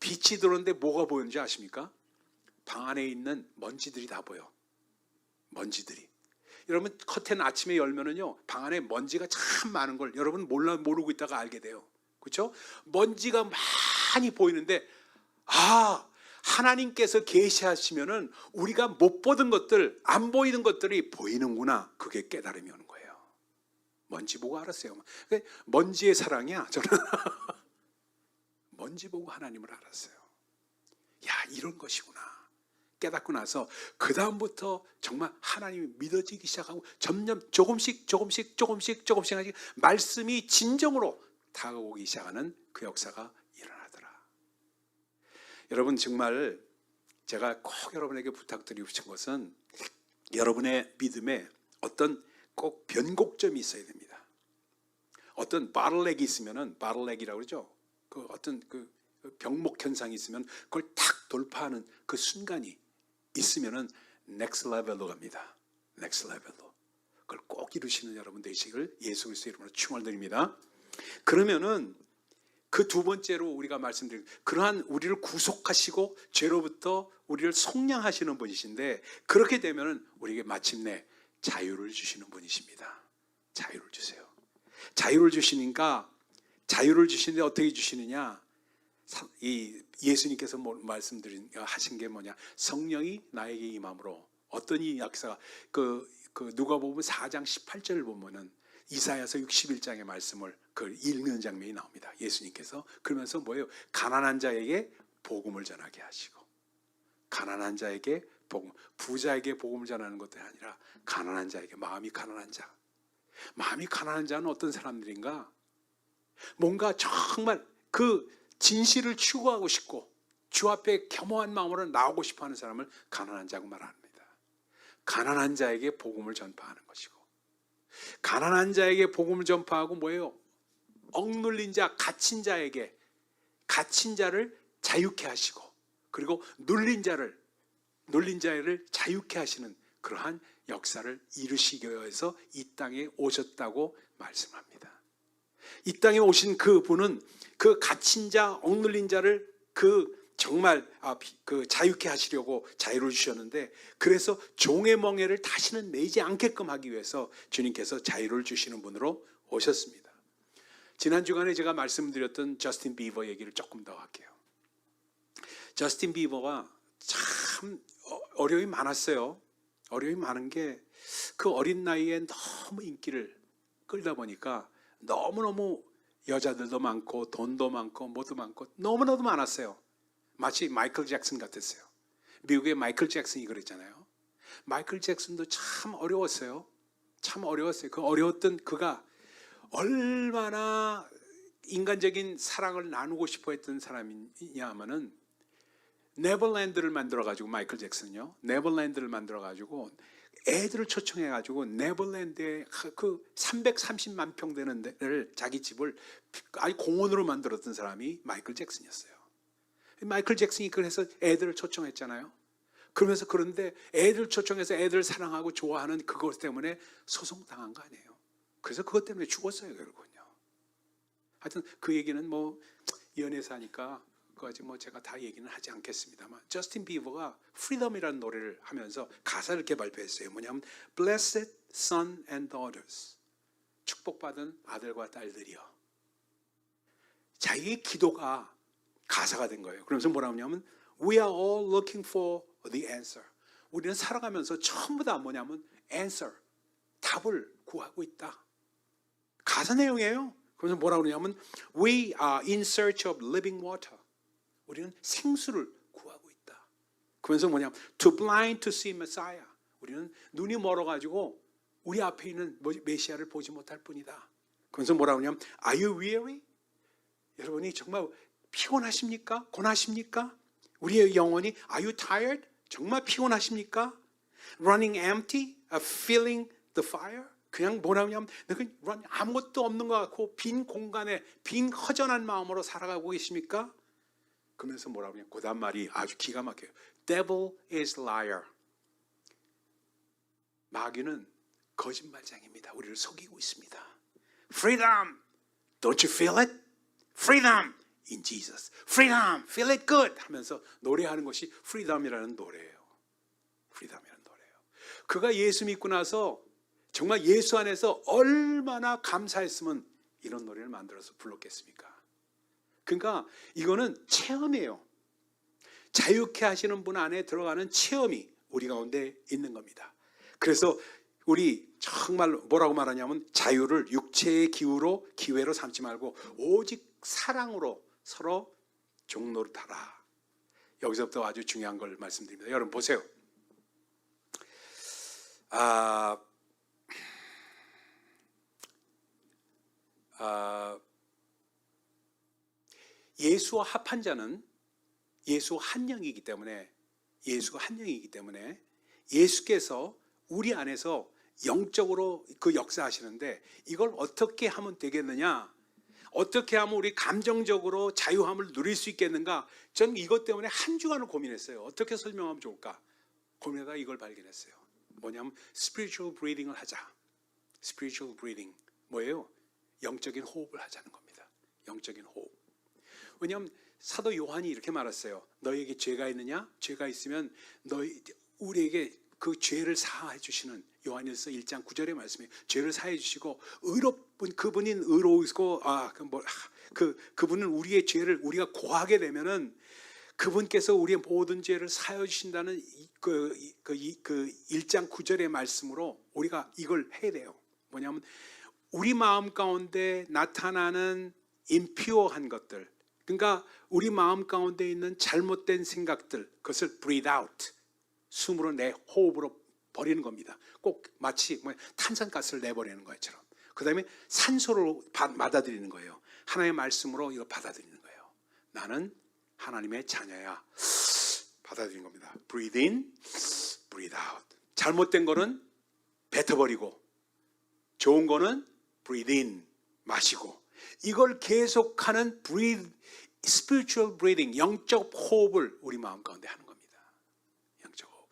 빛이 들어오는데 뭐가 보이는지 아십니까? 방 안에 있는 먼지들이 다 보여. 먼지들이. 여러분, 커튼 아침에 열면은요, 방 안에 먼지가 참 많은 걸 여러분 모르고 있다가 알게 돼요. 그렇죠? 먼지가 많이 보이는데, 하나님께서 계시하시면은 우리가 못 보던 것들, 안 보이는 것들이 보이는구나. 그게 깨달음이 오는 거예요. 먼지 보고 알았어요. 먼지의 사랑이야, 저는. 먼지 보고 하나님을 알았어요. 야, 이런 것이구나. 깨닫고 나서 그 다음부터 정말 하나님이 믿어지기 시작하고 점점 조금씩 하지 말씀이 진정으로 다가오기 시작하는 그 역사가 일어나더라. 여러분, 정말 제가 꼭 여러분에게 부탁드리고 싶은 것은 여러분의 믿음에 어떤 꼭 변곡점이 있어야 됩니다. 어떤 바틀렉이 있으면은, 바틀렉이라고 그러죠. 그 어떤 그 병목 현상이 있으면 그걸 탁 돌파하는 그 순간이 있으면은 넥스트 레벨로 갑니다. 넥스트 레벨로. 그걸 꼭 이루시는 여러분 되시길 예수 그리스도의 이름으로 축원드립니다. 그러면은 그 두 번째로 우리가 말씀드린 그러한 우리를 구속하시고 죄로부터 우리를 속량하시는 분이신데, 그렇게 되면은 우리에게 마침내 자유를 주시는 분이십니다. 자유를 주세요. 자유를 주시니까, 자유를 주시는데 어떻게 주시느냐? 이 예수님께서 하신 게 뭐냐? 성령이 나에게 임함으로. 어떤 이 역사가 그 누가복음 4장 18절을 보면은 이사야서 61장의 말씀을 그 읽는 장면이 나옵니다. 예수님께서 그러면서 뭐예요? 가난한 자에게 복음을 전하게 하시고, 가난한 자에게 복음, 부자에게 복음을 전하는 것도 아니라 가난한 자에게, 마음이 가난한 자. 마음이 가난한 자는 어떤 사람들인가? 뭔가 정말 그 진실을 추구하고 싶고 주 앞에 겸허한 마음으로 나오고 싶어하는 사람을 가난한 자고 말합니다. 가난한 자에게 복음을 전파하는 것이고, 가난한 자에게 복음을 전파하고 뭐예요? 억눌린 자, 갇힌 자에게, 갇힌 자를 자유케 하시고, 그리고 눌린 자를 자유케 하시는 그러한 역사를 이루시기 위해서 이 땅에 오셨다고 말씀합니다. 이 땅에 오신 그 분은 그 갇힌 자, 억눌린 자를 정말 자유케 하시려고 자유를 주셨는데, 그래서 종의 멍에를 다시는 매지 않게끔 하기 위해서 주님께서 자유를 주시는 분으로 오셨습니다. 지난 주간에 제가 말씀드렸던 저스틴 비버 얘기를 조금 더 할게요. 저스틴 비버가 참 어려움이 많았어요. 어려움이 많은 게 그 어린 나이에 너무 인기를 끌다 보니까 너무너무 여자들도 많고 돈도 많고 뭐도 많고 너무나도 많았어요. 마치 마이클 잭슨 같았어요. 미국의 마이클 잭슨이 그랬잖아요. 마이클 잭슨도 참 어려웠어요. 참 어려웠어요. 그 어려웠던 그가 얼마나 인간적인 사랑을 나누고 싶어 했던 사람이냐 하면은, 네버랜드를 만들어가지고, 마이클 잭슨요, 네버랜드를 만들어가지고 애들을 초청해가지고 네버랜드에 그 330만 평 되는 데를, 자기 집을 아예 공원으로 만들었던 사람이 마이클 잭슨이었어요. 마이클 잭슨이 그래서 애들을 초청했잖아요. 그런데 애들 초청해서 애들 사랑하고 좋아하는 그것 때문에 소송당한 거 아니에요. 그래서 그것 때문에 죽었어요, 결국은요. 하여튼 그 얘기는 뭐 연애사니까 그까지 뭐 제가 다 얘기는 하지 않겠습니다만, 저스틴 비버가 Freedom이라는 노래를 하면서 가사를 이렇게 발표했어요. 뭐냐면 Blessed Son and Daughters, 축복받은 아들과 딸들이여. 자기의 기도가 가사가 된 거예요. 그러면서 뭐라고 하냐면 We are all looking for the answer. 우리는 살아가면서 전부 다 뭐냐면 answer, 답을 구하고 있다. 가사 내용이에요. 그래서 뭐라고 그러냐면 We are in search of living water. 우리는 생수를 구하고 있다. 그러면서 뭐냐면 Too blind to see Messiah. 우리는 눈이 멀어가지고 우리 앞에 있는 메시아를 보지 못할 뿐이다. 그러면서 뭐라고 하냐면 Are you weary? 여러분이 정말 피곤하십니까? 고나십니까? 우리의 영혼이 Are you tired? 정말 피곤하십니까? Running empty? Feeling the fire? 그냥 뭐라고 하냐면 아무것도 없는 것 같고 빈 공간에 빈 허전한 마음으로 살아가고 계십니까? 그러면서 뭐라고 하냐면 그 다음 말이 아주 기가 막혀요. Devil is liar. 마귀는 거짓말장입니다. 우리를 속이고 있습니다. Freedom! Don't you feel it? Freedom in Jesus. Freedom! Feel it good! 하면서 노래하는 것이 Freedom이라는 노래예요. Freedom이라는 노래예요. 그가 예수 믿고 나서 정말 예수 안에서 얼마나 감사했으면 이런 노래를 만들어서 불렀겠습니까? 그러니까 이거는 체험이에요. 자유케 하시는 분 안에 들어가는 체험이 우리 가운데 있는 겁니다. 그래서 우리 정말 뭐라고 말하냐면 자유를 육체의 기회로 삼지 말고 오직 사랑으로 서로 종노릇하라. 여기서부터 아주 중요한 걸 말씀드립니다. 여러분 보세요. 예수와 합한 자는 예수가 한 영이기 때문에 예수께서 우리 안에서 영적으로 그 역사하시는데 이걸 어떻게 하면 되겠느냐? 어떻게 하면 우리 감정적으로 자유함을 누릴 수 있겠는가? 저는 이것 때문에 한 주간을 고민했어요. 어떻게 설명하면 좋을까? 고민하다가 이걸 발견했어요. 뭐냐면 spiritual breathing을 하자. spiritual breathing 뭐예요? 영적인 호흡을 하자는 겁니다. 영적인 호흡. 왜냐하면 사도 요한이 이렇게 말했어요. 너희에게 죄가 있느냐? 죄가 있으면 우리에게 그 죄를 사하해 주시는 요한일서 1장 9절의 말씀에 죄를 사해 주시고 그분인 의로우시고 그분은 우리의 죄를 우리가 고하게 되면은 그분께서 우리의 모든 죄를 사해 주신다는 그 1장 9절의 말씀으로 우리가 이걸 해야 돼요. 뭐냐면 우리 마음 가운데 나타나는 임퓨어한 것들, 그러니까 우리 마음 가운데 있는 잘못된 생각들, 그것을 breathe out, 숨으로 내 호흡으로 버리는 겁니다. 꼭 마치 탄산가스를 내버리는 것처럼. 그 다음에 산소를 받아들이는 거예요. 하나님의 말씀으로 이거 받아들이는 거예요. 나는 하나님의 자녀야. 받아들이는 겁니다. Breathe in, breathe out. 잘못된 거는 뱉어버리고 좋은 거는 breathe in, 마시고. 이걸 계속하는 spiritual breathing, 영적 호흡을 우리 마음 가운데 하는 겁니다. 영적 호흡.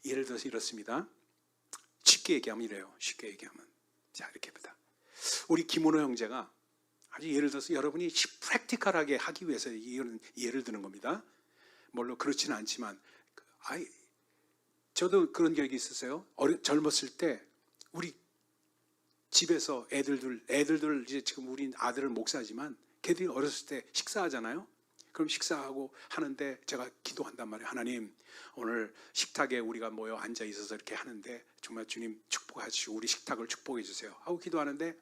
예를 들어서 이렇습니다. 쉽게 얘기하면 이래요. 쉽게 얘기하면. 자, 이렇게 합니다. 우리 김은호 형제가 아주 예를 들어서 여러분이 프랙티컬하게 하기 위해서 이런 예를 드는 겁니다. 물론 그렇지는 않지만 저도 그런 기억이 있었어요. 젊었을 때 우리 집에서 애들들 이제 지금 우리 아들은 목사지만 걔들이 어렸을 때 식사하잖아요. 그럼 식사하고 하는데 제가 기도한단 말이에요. 하나님, 오늘 식탁에 우리가 모여 앉아 있어서 이렇게 하는데 정말 주님 축복하시고 우리 식탁을 축복해 주세요 하고 기도하는데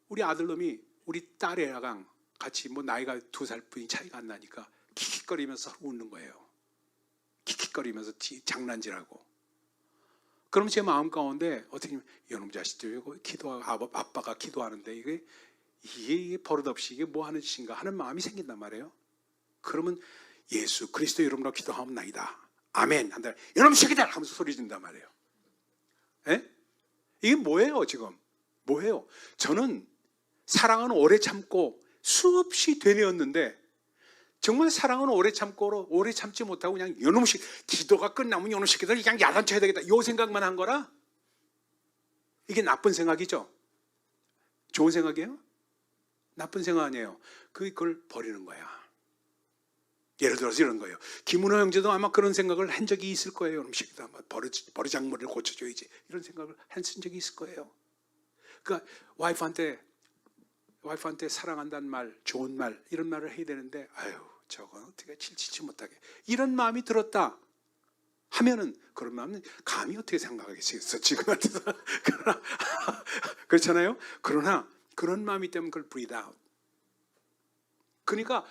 우리 아들놈이 우리 딸애랑 같이 나이가 2살뿐이 차이가 안 나니까 킥킥거리면서 웃는 거예요. 킥킥거리면서 장난질하고. 그럼 제 마음 가운데 어떻게 이놈 자식들 기도하고 아빠가 기도하는데 이게 버릇없이 이게 뭐 하는 짓인가 하는 마음이 생긴단 말이에요. 그러면 예수 그리스도 이름으로 기도하옵나이다. 아멘 한다. 이놈 새끼들 하면서 소리 지른단 말이에요. 에? 이게 뭐예요 지금? 뭐예요? 저는 사랑은 오래 참고 수없이 되뇌었는데 정말 사랑은 오래 참지 못하고 그냥 이놈식 기도가 끝나면 이놈 새끼들 그냥 야단쳐야 되겠다 이 생각만 한 거라 이게 나쁜 생각이죠? 좋은 생각이에요? 나쁜 생각 아니에요. 그걸 버리는 거야. 예를 들어서 이런 거예요. 김은호 형제도 아마 그런 생각을 한 적이 있을 거예요. 음식이다. 버르장머리를 고쳐줘야지. 이런 생각을 했은 적이 있을 거예요. 그러니까 와이프한테 사랑한다는 말, 좋은 말, 이런 말을 해야 되는데, 아유, 저건 어떻게 칠치지 못하게. 이런 마음이 들었다 하면은, 그런 마음은 감히 어떻게 생각하겠어요? 지금 같아서. 그렇잖아요? 그러나, 그런 마음이 때문에 그걸 breathe out. 그러니까,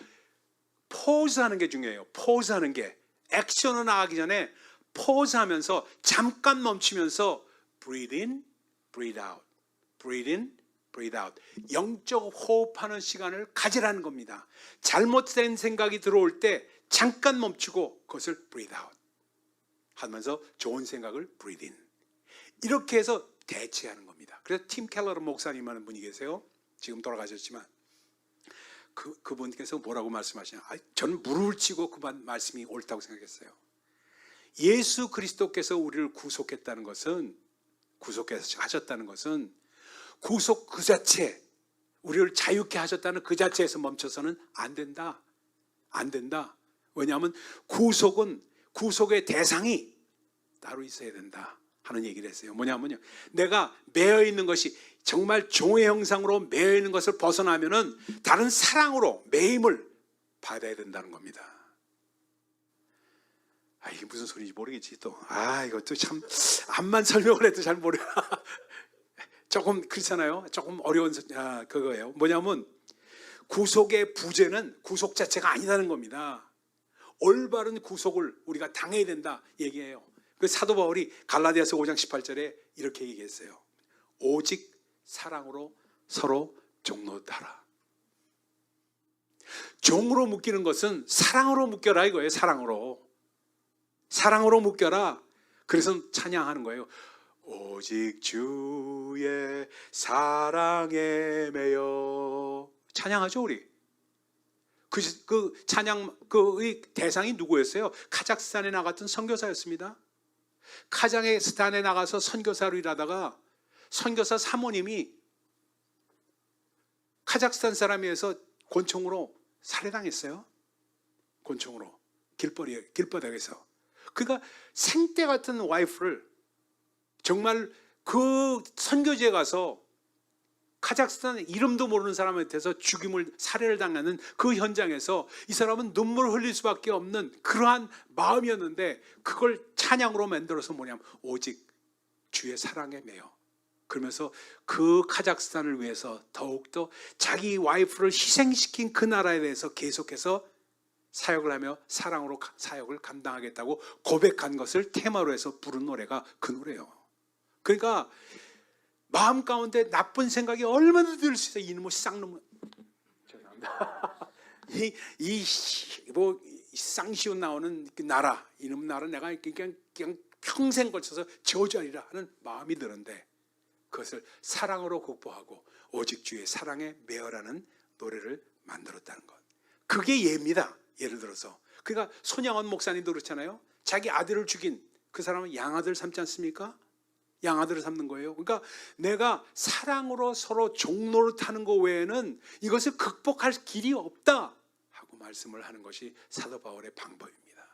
포즈하는 게 중요해요. 포즈하는 게. 액션으로 나가기 전에 포즈하면서 잠깐 멈추면서 breathe in, breathe out. breathe in, breathe out. 영적 호흡하는 시간을 가지라는 겁니다. 잘못된 생각이 들어올 때 잠깐 멈추고 그것을 breathe out 하면서 좋은 생각을 breathe in. 이렇게 해서 대체하는 겁니다. 그래서 팀 켈러 목사님 하는 분이 계세요. 지금 돌아가셨지만 그분께서 뭐라고 말씀하시냐. 저는 무릎을 치고 그 말씀이 옳다고 생각했어요. 예수 그리스도께서 우리를 구속했다는 것은, 구속해서 하셨다는 것은 구속 그 자체, 우리를 자유케 하셨다는 그 자체에서 멈춰서는 안 된다. 안 된다. 왜냐하면 구속의 대상이 따로 있어야 된다 하는 얘기를 했어요. 뭐냐면요, 내가 매여 있는 것이 정말 종의 형상으로 매여 있는 것을 벗어나면은 다른 사랑으로 매임을 받아야 된다는 겁니다. 이게 무슨 소리인지 모르겠지 또. 이것도 참 암만 설명을 해도 잘 모르나. 조금 그렇잖아요. 조금 어려운 그거예요. 뭐냐면 구속의 부재는 구속 자체가 아니라는 겁니다. 올바른 구속을 우리가 당해야 된다 얘기해요. 그 사도 바울이 갈라디아서 5장 18절에 이렇게 얘기했어요. 오직 사랑으로 서로 종노하라. 종으로 묶이는 것은 사랑으로 묶여라 이거예요. 사랑으로 묶여라. 그래서 찬양하는 거예요. 오직 주의 사랑에 매여. 찬양하죠 우리. 그 찬양 그 대상이 누구였어요? 카자흐스탄에 나갔던 선교사였습니다. 카자흐스탄에 나가서 선교사로 일하다가 선교사 사모님이 카자흐스탄 사람이어서 권총으로 살해당했어요. 권총으로 길바닥에서. 그러니까 생떼 같은 와이프를 정말 그 선교지에 가서 카자흐스탄 이름도 모르는 사람한테서 살해를 당하는 그 현장에서 이 사람은 눈물을 흘릴 수밖에 없는 그러한 마음이었는데 그걸 찬양으로 만들어서 뭐냐면 오직 주의 사랑에 매여. 그러면서 그 카자흐스탄을 위해서 더욱더 자기 와이프를 희생시킨 그 나라에 대해서 계속해서 사역을 하며 사랑으로 사역을 감당하겠다고 고백한 것을 테마로 해서 부른 노래가 그 노래예요. 그러니까 마음 가운데 나쁜 생각이 얼마나 들 수 있어요. 이놈의 쌍놈. 죄송합니다. 뭐 쌍시옷 나오는 그 나라, 이놈 나라 내가 그냥 평생 걸쳐서 저주하리라 하는 마음이 드는데 그것을 사랑으로 극복하고 오직 주의 사랑에 매어라는 노래를 만들었다는 것. 그게 예입니다. 예를 들어서 그러니까 손양원 목사님도 그렇잖아요. 자기 아들을 죽인 그 사람은 양아들 삼지 않습니까? 양아들을 삼는 거예요. 그러니까 내가 사랑으로 서로 종노릇하는 것 외에는 이것을 극복할 길이 없다 하고 말씀을 하는 것이 사도 바울의 방법입니다.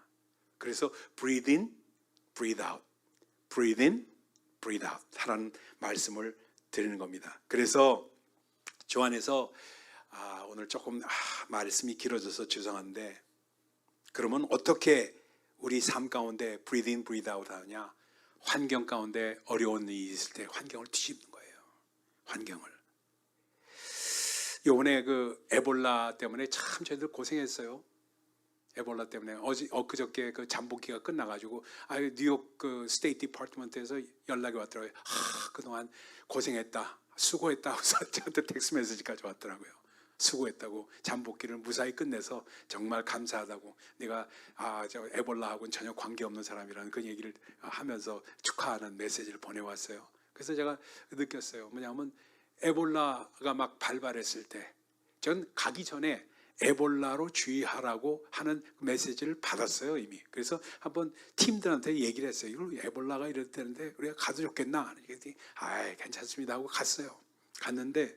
그래서 breathe in, breathe out, breathe in, breathe out 하라는 말씀을 드리는 겁니다. 그래서 저 안에서 오늘 조금 말씀이 길어져서 죄송한데 그러면 어떻게 우리 삶 가운데 breathe in, breathe out 하느냐? 환경 가운데 어려운 일이 있을 때 환경을 뒤집는 거예요. 환경을. 이번에 그 에볼라 때문에 참 저희들 고생했어요. 에볼라 때문에 엊그저께 그 잠복기가 끝나가지고 뉴욕 그 스테이트 디파트먼트에서 연락이 왔더라고요. 그동안 고생했다, 수고했다 하고서 저한테 텍스트 메시지까지 왔더라고요. 수고했다고 잠복기를 무사히 끝내서 정말 감사하다고 네가 저 에볼라하고는 전혀 관계없는 사람이라는 그 얘기를 하면서 축하하는 메시지를 보내왔어요. 그래서 제가 느꼈어요. 뭐냐면 에볼라가 막 발발했을 때 전 가기 전에 에볼라로 주의하라고 하는 메시지를 받았어요 이미. 그래서 한번 팀들한테 얘기를 했어요. 이걸 에볼라가 이랬다는데 우리가 가도 좋겠나? 그랬더니 아 괜찮습니다 하고 갔어요. 갔는데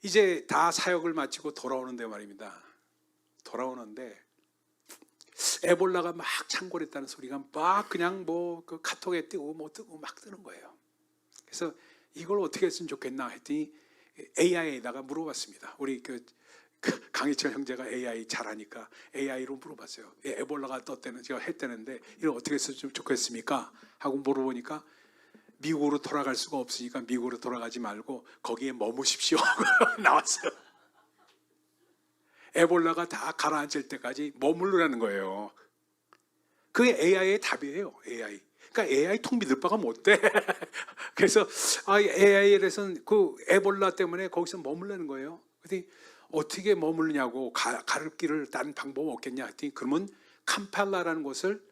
이제 다 사역을 마치고 돌아오는데 말입니다. 돌아오는데 에볼라가 막 창궐했다는 소리가 막 그냥 뭐 그 카톡에 뜨고 뭐 뜨고 막 뜨는 거예요. 그래서 이걸 어떻게 했으면 좋겠나 했더니 AI에다가 물어봤습니다. 우리 그 강희철 형제가 AI 잘하니까 AI로 물어봤어요. 에볼라가 떴다는 제가 했다는데 이걸 어떻게 했으면 좋겠습니까? 하고 물어보니까 미국으로 돌아갈 수가 없으니까 미국으로 돌아가지 말고 거기에 머무십시오 하고 나왔어요. 에볼라가 다 가라앉을 때까지 머무르라는 거예요. 그게 AI의 답이에요. AI. 그러니까 AI 통 믿을 바가 못 돼. 그래서 AI에서는 그 에볼라 때문에 거기서 머물라는 거예요. 그랬더니 어떻게 머무르냐고 가를 길을 딴 방법 없겠냐 했더니 그러면 캄팔라라는 곳을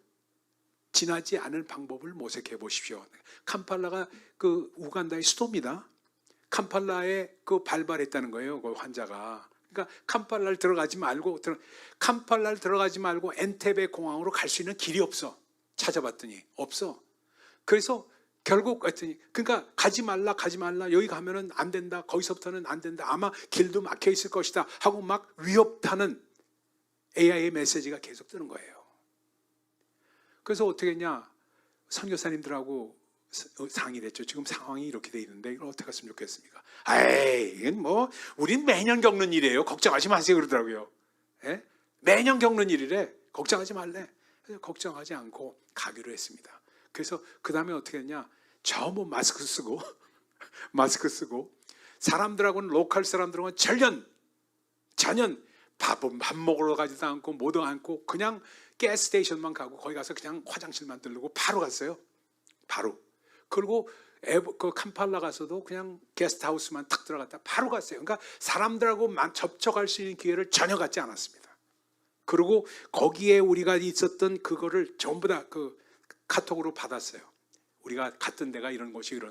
지나지 않을 방법을 모색해 보십시오. 캄팔라가 그 우간다의 수도입니다. 캄팔라에 그 발발했다는 거예요. 그 환자가. 그러니까 캄팔라를 들어가지 말고 엔테베 공항으로 갈 수 있는 길이 없어. 찾아봤더니 없어. 그래서 결국 했더니 그러니까 가지 말라 여기 가면은 안 된다. 거기서부터는 안 된다. 아마 길도 막혀 있을 것이다 하고 막 위협하는 AI의 메시지가 계속 뜨는 거예요. 그래서 어떻게 했냐? 선교사님들하고 상의를 했죠. 지금 상황이 이렇게 돼 있는데 이걸 어떻게 했으면 좋겠습니까? 에이, 이건 뭐 우린 매년 겪는 일이에요. 걱정하지 마세요 그러더라고요. 예? 매년 겪는 일이래. 걱정하지 말래. 그래서 걱정하지 않고 가기로 했습니다. 그래서 그 다음에 어떻게 했냐? 전부 마스크 쓰고 사람들하고는 로컬 사람들하고는 전혀 밥 먹으러 가지도 않고 뭐도 않고 그냥 가스 스테이션만 가고 거기 가서 그냥 화장실만 들르고 바로 갔어요. 바로. 그리고 그 캄팔라 가서도 그냥 게스트하우스만 탁 들어갔다 바로 갔어요. 그러니까 사람들하고 접촉할 수 있는 기회를 전혀 갖지 않았습니다. 그리고 거기에 우리가 있었던 그거를 전부 다 그 카톡으로 받았어요. 우리가 갔던 데가 이런 것이도.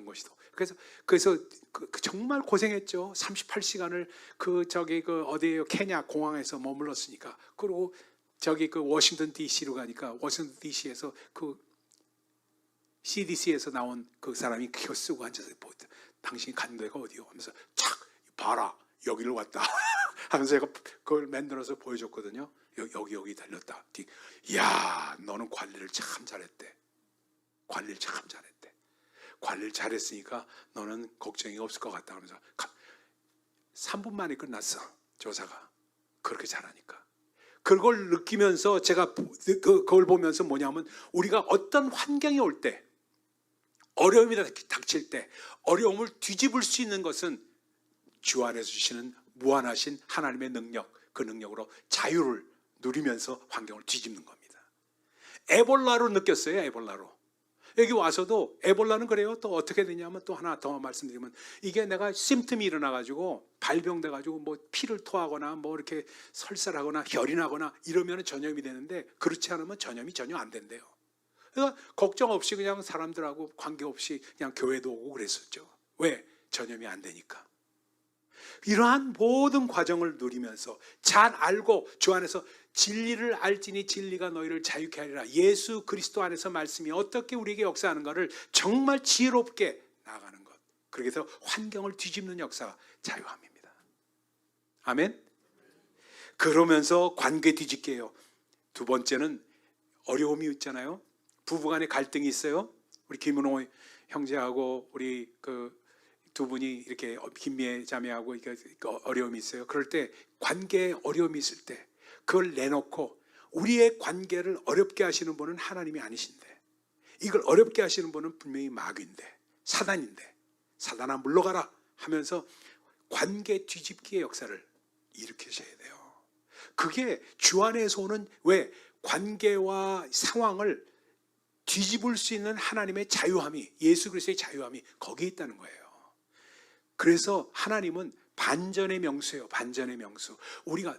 그래서 정말 고생했죠. 38시간을 그 어디에요? 케냐 공항에서 머물렀으니까. 그리고 그 워싱턴 DC로 가니까 워싱턴 DC에서 그 CDC에서 나온 그 사람이 그거 쓰고 앉아서 당신이 간 데가 어디요? 하면서 착 봐라 여기를 왔다 하면서 제가 그걸 만들어서 보여줬거든요. 여기 달렸다. 이야 너는 관리를 참 잘했대. 관리를 잘했으니까 너는 걱정이 없을 것 같다 하면서 3분 만에 끝났어. 조사가. 그렇게 잘하니까. 그걸 느끼면서 제가 그걸 보면서 뭐냐면 우리가 어떤 환경이 올 때 어려움이 닥칠 때 어려움을 뒤집을 수 있는 것은 주 안에서 주시는 무한하신 하나님의 능력, 그 능력으로 자유를 누리면서 환경을 뒤집는 겁니다. 에볼라로 느꼈어요. 에볼라로. 여기 와서도 에볼라는 그래요. 또 어떻게 되냐면 또 하나 더 말씀드리면 이게 내가 심틈이 일어나가지고 발병돼가지고 뭐 피를 토하거나 뭐 이렇게 설사하거나 혈이 나거나 이러면 전염이 되는데 그렇지 않으면 전염이 전혀 안 된대요. 그러니까 걱정 없이 그냥 사람들하고 관계없이 그냥 교회도 오고 그랬었죠. 왜? 전염이 안 되니까. 이러한 모든 과정을 누리면서 잘 알고 주 안에서 진리를 알지니 진리가 너희를 자유케 하리라. 예수 그리스도 안에서 말씀이 어떻게 우리에게 역사하는가를 정말 지혜롭게 나아가는 것. 그렇게 해서 환경을 뒤집는 역사가 자유함입니다. 아멘. 그러면서 관계 뒤집게요. 두 번째는 어려움이 있잖아요. 부부간에 갈등이 있어요. 우리 김은호 형제하고 우리 두 분이 이렇게 김미애 자매하고 어려움이 있어요. 그럴 때 관계에 어려움이 있을 때 그걸 내놓고 우리의 관계를 어렵게 하시는 분은 하나님이 아니신데 이걸 어렵게 하시는 분은 분명히 마귀인데 사단인데 사단아 물러가라 하면서 관계 뒤집기의 역사를 일으키셔야 돼요. 그게 주 안에서 오는 왜 관계와 상황을 뒤집을 수 있는 하나님의 자유함이 예수 그리스도의 자유함이 거기에 있다는 거예요. 그래서 하나님은 반전의 명수예요. 반전의 명수.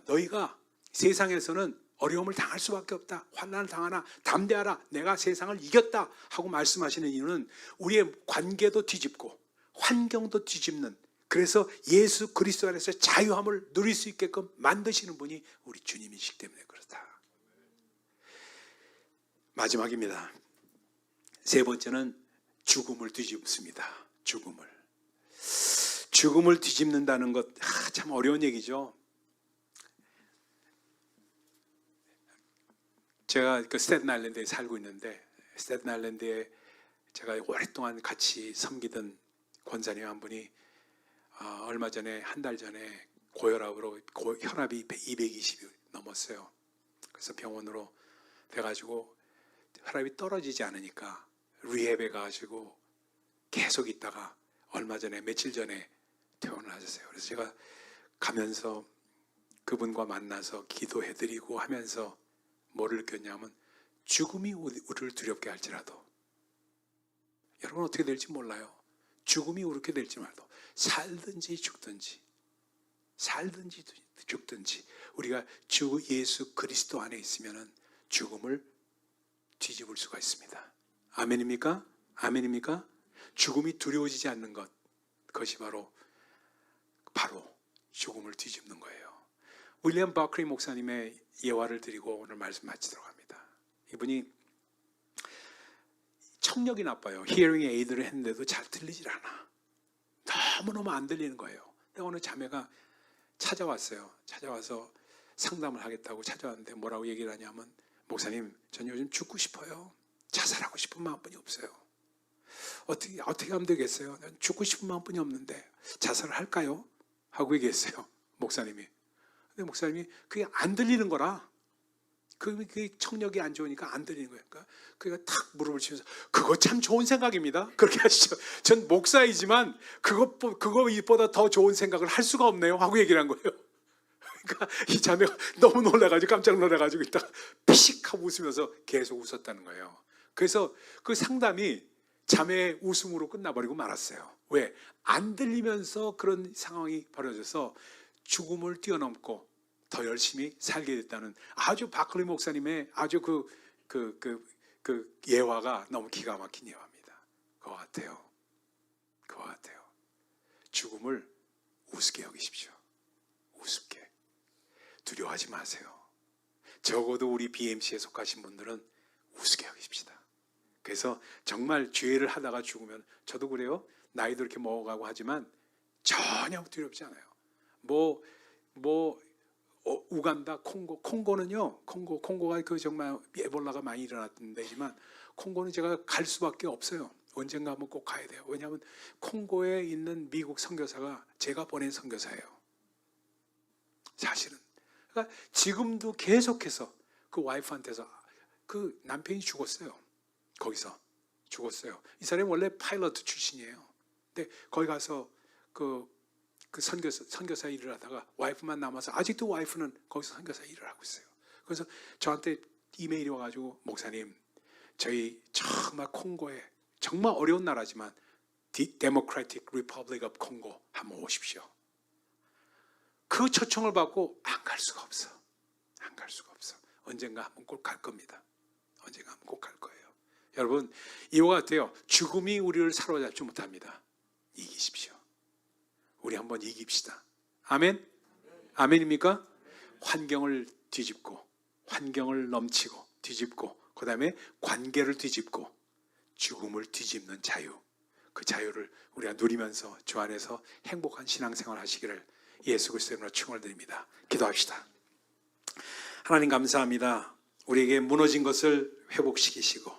너희가 세상에서는 어려움을 당할 수밖에 없다. 환난을 당하나 담대하라. 내가 세상을 이겼다 하고 말씀하시는 이유는 우리의 관계도 뒤집고 환경도 뒤집는 그래서 예수 그리스도 안에서 자유함을 누릴 수 있게끔 만드시는 분이 우리 주님이시기 때문에 그렇다. 마지막입니다. 세 번째는 죽음을 뒤집습니다. 죽음을 뒤집는다는 것 참 어려운 얘기죠. 제가 그 스태튼 아일랜드에 살고 있는데 스태튼 아일랜드에 제가 오랫동안 같이 섬기던 권사님 한 분이 얼마 전에 한 달 전에 고혈압으로 혈압이 220이 넘었어요. 그래서 병원으로 돼가지고 혈압이 떨어지지 않으니까 리헵에 가가지고 계속 있다가 얼마 전에 며칠 전에 퇴원을 하셨어요. 그래서 제가 가면서 그분과 만나서 기도해드리고 하면서 뭐를 느꼈냐면 죽음이 우리를 두렵게 할지라도 여러분 어떻게 될지 몰라요. 죽음이 어떻게 될지 말도 살든지 죽든지 우리가 주 예수 그리스도 안에 있으면 죽음을 뒤집을 수가 있습니다. 아멘입니까? 아멘입니까? 죽음이 두려워지지 않는 것, 그것이 바로 죽음을 뒤집는 거예요. 윌리엄 버클리 목사님의 예화를 드리고 오늘 말씀 마치도록 합니다. 이분이 청력이 나빠요. 히어링 에이드를 했는데도 잘 들리질 않아. 너무너무 안 들리는 거예요. 근데 어느 자매가 찾아와서 상담을 하겠다고 찾아왔는데 뭐라고 얘기를 하냐면 목사님, 전 요즘 죽고 싶어요. 자살하고 싶은 마음뿐이 없어요. 어떻게 하면 되겠어요? 난 죽고 싶은 마음뿐이 없는데 자살을 할까요? 하고 얘기했어요. 목사님이. 근데 목사님이 그게 안 들리는 거라. 그게 청력이 안 좋으니까 안 들리는 거예요. 그러니까 탁 무릎을 치면서 그거 참 좋은 생각입니다. 그렇게 하시죠. 전 목사이지만 그거보다 더 좋은 생각을 할 수가 없네요. 하고 얘기를 한 거예요. 그러니까 이 자매가 너무 놀라가지고 깜짝 놀라가지고 있다가 피식 하고 웃으면서 계속 웃었다는 거예요. 그래서 그 상담이 자매의 웃음으로 끝나버리고 말았어요. 왜? 안 들리면서 그런 상황이 벌어져서 죽음을 뛰어넘고 더 열심히 살게 됐다는 아주 바클리 목사님의 아주 그 예화가 너무 기가 막힌 예화입니다. 그거 같아요. 죽음을 우습게 여기십시오. 우습게. 두려워하지 마세요. 적어도 우리 BMC에 속하신 분들은 우습게 여기십시다. 그래서 정말 죄를 하다가 죽으면 저도 그래요. 나이도 이렇게 먹어가고 하지만 전혀 두렵지 않아요. 우간다, 콩고는요. 콩고가 정말 에볼라가 많이 일어났던 데지만 콩고는 제가 갈 수밖에 없어요. 언젠가 한번 꼭 가야 돼요. 왜냐하면 콩고에 있는 미국 선교사가 제가 보낸 선교사예요. 사실은. 그러니까 지금도 계속해서 그 와이프한테서 그 남편이 죽었어요. 거기서 죽었어요. 이 사람이 원래 파일럿 출신이에요. 근데 거기 가서 그 선교사 일을 하다가 와이프만 남아서 아직도 와이프는 거기서 선교사 일을 하고 있어요. 그래서 저한테 이메일이 와가지고 목사님, 저희 정말 콩고에 정말 어려운 나라지만 Democratic Republic of Congo 한번 오십시오. 그 초청을 받고 안 갈 수가 없어. 언젠가 한번 꼭 갈 겁니다. 언젠가 한번 꼭 갈 거예요. 여러분, 이와 같아요. 죽음이 우리를 사로잡지 못합니다. 이기십시오. 우리 한번 이깁시다. 아멘? 아멘입니까? 환경을 뒤집고, 환경을 넘치고 뒤집고, 그 다음에 관계를 뒤집고 죽음을 뒤집는 자유, 그 자유를 우리가 누리면서 주 안에서 행복한 신앙생활 하시기를 예수 그리스도로 축원을 드립니다. 기도합시다. 하나님 감사합니다. 우리에게 무너진 것을 회복시키시고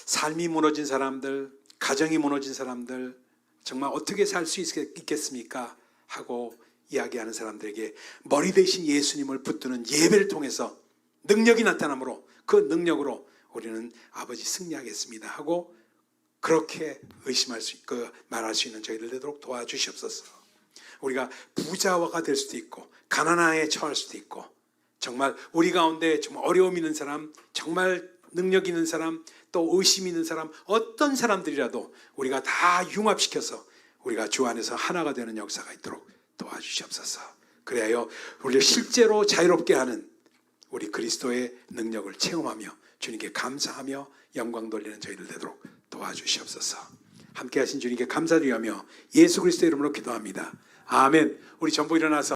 삶이 무너진 사람들, 가정이 무너진 사람들 정말 어떻게 살 수 있겠습니까? 하고 이야기하는 사람들에게 머리 대신 예수님을 붙드는 예배를 통해서 능력이 나타나므로 그 능력으로 우리는 아버지 승리하겠습니다 하고 그렇게 의심할 수 있고 말할 수 있는 저희들 되도록 도와주시옵소서. 우리가 부자화가 될 수도 있고 가난함에 처할 수도 있고 정말 우리 가운데 정말 어려움 있는 사람, 정말 능력 있는 사람, 또 의심 있는 사람, 어떤 사람들이라도 우리가 다 융합시켜서 우리가 주 안에서 하나가 되는 역사가 있도록 도와주시옵소서. 그래야 우리를 실제로 자유롭게 하는 우리 그리스도의 능력을 체험하며 주님께 감사하며 영광 돌리는 저희들 되도록 도와주시옵소서. 함께 하신 주님께 감사드리며 예수 그리스도의 이름으로 기도합니다. 아멘. 우리 전부 일어나서